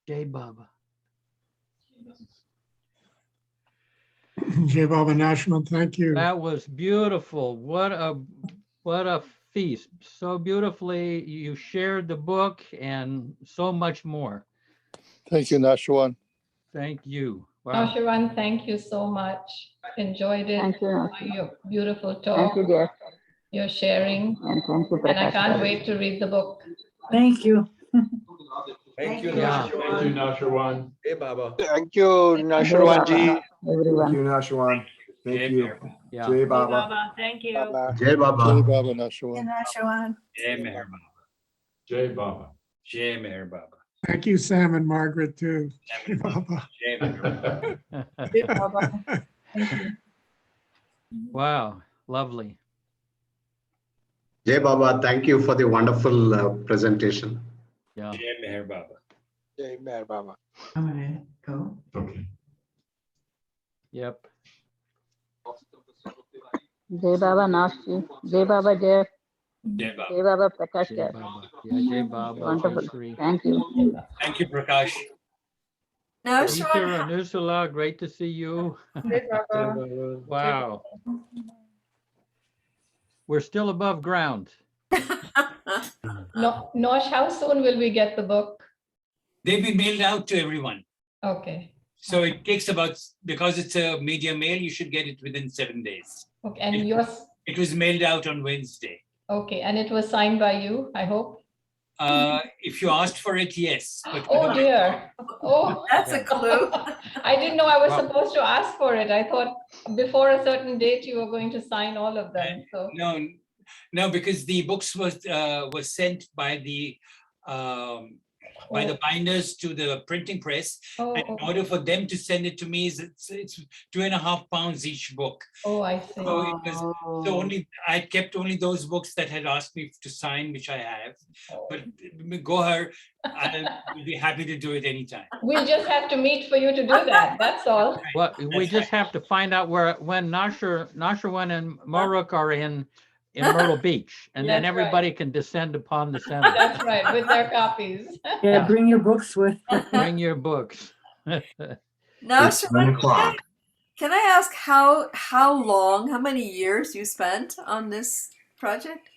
[SPEAKER 1] Jai Baba.
[SPEAKER 11] Jai Baba National, thank you.
[SPEAKER 1] That was beautiful. What a feast. So beautifully you shared the book and so much more.
[SPEAKER 12] Thank you, Naosherwan.
[SPEAKER 1] Thank you. Wow.
[SPEAKER 13] Naosherwan, thank you so much. Enjoyed it.
[SPEAKER 9] Thank you, Naosherwan.
[SPEAKER 13] Your beautiful
[SPEAKER 9] Thank
[SPEAKER 13] talk,
[SPEAKER 9] you, dear.
[SPEAKER 13] your sharing,
[SPEAKER 9] And thank you,
[SPEAKER 13] and I
[SPEAKER 9] Prakash.
[SPEAKER 13] can't wait to read the book.
[SPEAKER 8] Thank you.
[SPEAKER 10] Thank you,
[SPEAKER 1] Yeah.
[SPEAKER 10] Naosherwan.
[SPEAKER 11] Thank you, Naosherwan.
[SPEAKER 10] Hey, Baba.
[SPEAKER 12] Thank you,
[SPEAKER 9] Jai
[SPEAKER 12] Naosherwan ji.
[SPEAKER 9] Baba, everyone.
[SPEAKER 11] Thank you, Naosherwan. Thank
[SPEAKER 2] Yeah,
[SPEAKER 11] you.
[SPEAKER 2] Meher Baba.
[SPEAKER 1] Yeah.
[SPEAKER 11] Jai Baba.
[SPEAKER 8] Thank you.
[SPEAKER 12] Baba.
[SPEAKER 5] Jai Baba.
[SPEAKER 12] Jai Baba, Naosherwan.
[SPEAKER 2] Yeah, Meher Baba.
[SPEAKER 11] Jai Baba.
[SPEAKER 2] Jai Meher Baba.
[SPEAKER 11] Thank you, Sam and Margaret, too.
[SPEAKER 2] Jai Meher Baba.
[SPEAKER 13] Thank you.
[SPEAKER 1] Wow, lovely.
[SPEAKER 14] Jai Baba, thank you for the wonderful presentation.
[SPEAKER 1] Yeah.
[SPEAKER 2] Jai Meher Baba.
[SPEAKER 12] Jai Meher Baba.
[SPEAKER 15] I'm gonna go.
[SPEAKER 11] Okay.
[SPEAKER 1] Yep.
[SPEAKER 9] Jai Baba Nashri, Jai Baba Jeff,
[SPEAKER 2] Jai Baba.
[SPEAKER 9] Jai Baba Prakash
[SPEAKER 1] Jai
[SPEAKER 9] Jeff.
[SPEAKER 1] Baba. Yeah, Jai Baba.
[SPEAKER 9] Wonderful.
[SPEAKER 1] Jai Shri.
[SPEAKER 9] Thank you.
[SPEAKER 2] Thank you, Prakash.
[SPEAKER 6] Naosherwan,
[SPEAKER 1] Peter Anusula, great to see you.
[SPEAKER 13] Jai Baba.
[SPEAKER 1] Wow. We're still above ground.
[SPEAKER 13] No, Nosh, how soon will we get the book?
[SPEAKER 2] They've been mailed out to everyone.
[SPEAKER 13] Okay.
[SPEAKER 2] So it takes about, because it's a media mail, you should get it within 7 days.
[SPEAKER 13] Okay, and yours,
[SPEAKER 2] It was mailed out on Wednesday.
[SPEAKER 13] okay, and it was signed by you, I hope?
[SPEAKER 2] If you asked for it, yes. But
[SPEAKER 13] Oh dear. Oh,
[SPEAKER 6] that's a clue.
[SPEAKER 13] I didn't know I was
[SPEAKER 1] Wow.
[SPEAKER 13] supposed to ask for it. I thought before a certain date you were going to sign all of them, so.
[SPEAKER 2] no, because the books was sent by the binders to the printing press.
[SPEAKER 13] Oh,
[SPEAKER 2] And in order for them to send it to me, it's 2.5 pounds each book.
[SPEAKER 13] oh, I see.
[SPEAKER 2] So it was, so I kept only those books that had asked me to sign, which I have. But go her, I'll be happy to do it anytime.
[SPEAKER 13] We'll just have to meet for you to do that, that's all.
[SPEAKER 1] Well, we just have to find out when Naosherwan and Moruk are in Myrtle Beach, and then
[SPEAKER 13] That's right.
[SPEAKER 1] everybody can descend upon the center.
[SPEAKER 13] That's right, with their copies.
[SPEAKER 15] Yeah, bring your books with.
[SPEAKER 1] Bring your books.
[SPEAKER 6] Naosherwan, can I ask how long, how many years you spent on this project?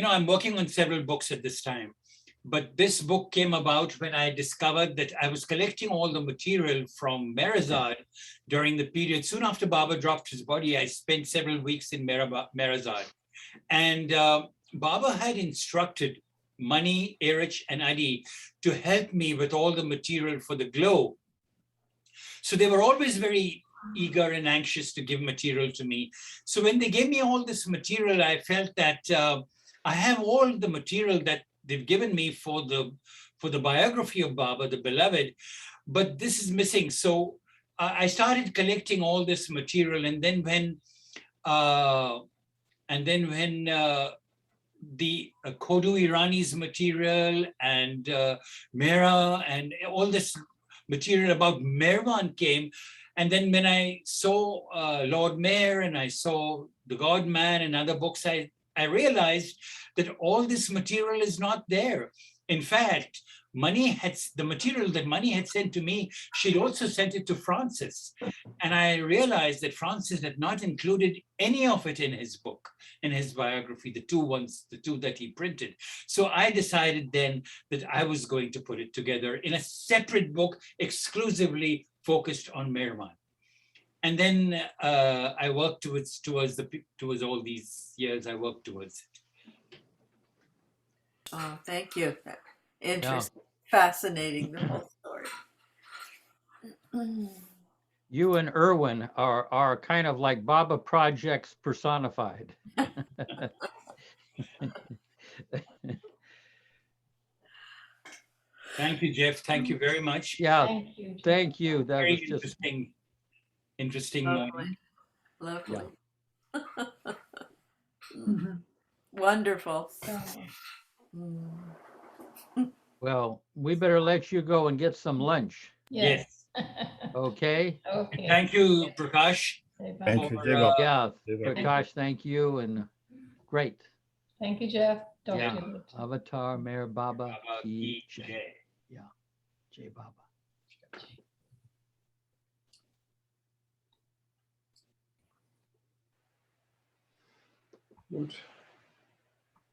[SPEAKER 2] I'm working on several books at this time, but this book came about when I discovered that I was collecting all the material from Merazad during the period. Soon after Baba dropped his body, I spent several weeks in Merazad. And Baba had instructed Mani, Erich, and Adi to help me with all the material for the glow. So they were always very eager and anxious to give material to me. So when they gave me all this material, I felt that I have all the material that they've given me for the biography of Baba, the beloved, but this is missing. So I started collecting all this material, and then when the Kodu Irani's material and Mera and all this material about Merwan came, and then when I saw Lord Mayor and I saw The God Man and other books, I realized that all this material is not there. In fact, the material that Mani had sent to me, she'd also sent it to Francis. And I realized that Francis had not included any of it in his book, in his biography, the two that he printed. So I decided then that I was going to put it together in a separate book, exclusively focused on Merman. And then I worked towards all these years, I worked towards it.
[SPEAKER 6] Oh, thank you. Interesting, fascinating, the whole story.
[SPEAKER 1] You and Erwin are kind of like Baba projects personified.
[SPEAKER 2] Thank you, Jeff. Thank you very much.
[SPEAKER 1] Yeah,
[SPEAKER 13] Thank you.
[SPEAKER 1] thank you. That
[SPEAKER 2] Very
[SPEAKER 1] was just
[SPEAKER 2] interesting
[SPEAKER 6] Lovely. Lovely.
[SPEAKER 1] Yeah.
[SPEAKER 6] Wonderful.
[SPEAKER 1] well. We better let you go and get some lunch.
[SPEAKER 2] Yes.
[SPEAKER 1] Okay.
[SPEAKER 13] Okay.
[SPEAKER 2] Thank you, Prakash.
[SPEAKER 4] Thank you,
[SPEAKER 2] for,
[SPEAKER 4] Jai Baba.
[SPEAKER 1] Yeah,
[SPEAKER 4] Jai Baba.
[SPEAKER 1] Prakash, thank you, and great.
[SPEAKER 13] Thank you, Jeff. Talk
[SPEAKER 2] Yeah.
[SPEAKER 13] to you later.
[SPEAKER 1] Avatar Mayor Baba
[SPEAKER 2] Baba
[SPEAKER 1] Ki
[SPEAKER 2] Ki
[SPEAKER 1] Jai.
[SPEAKER 2] Jai.
[SPEAKER 1] Yeah, Jai Baba.
[SPEAKER 11] Good.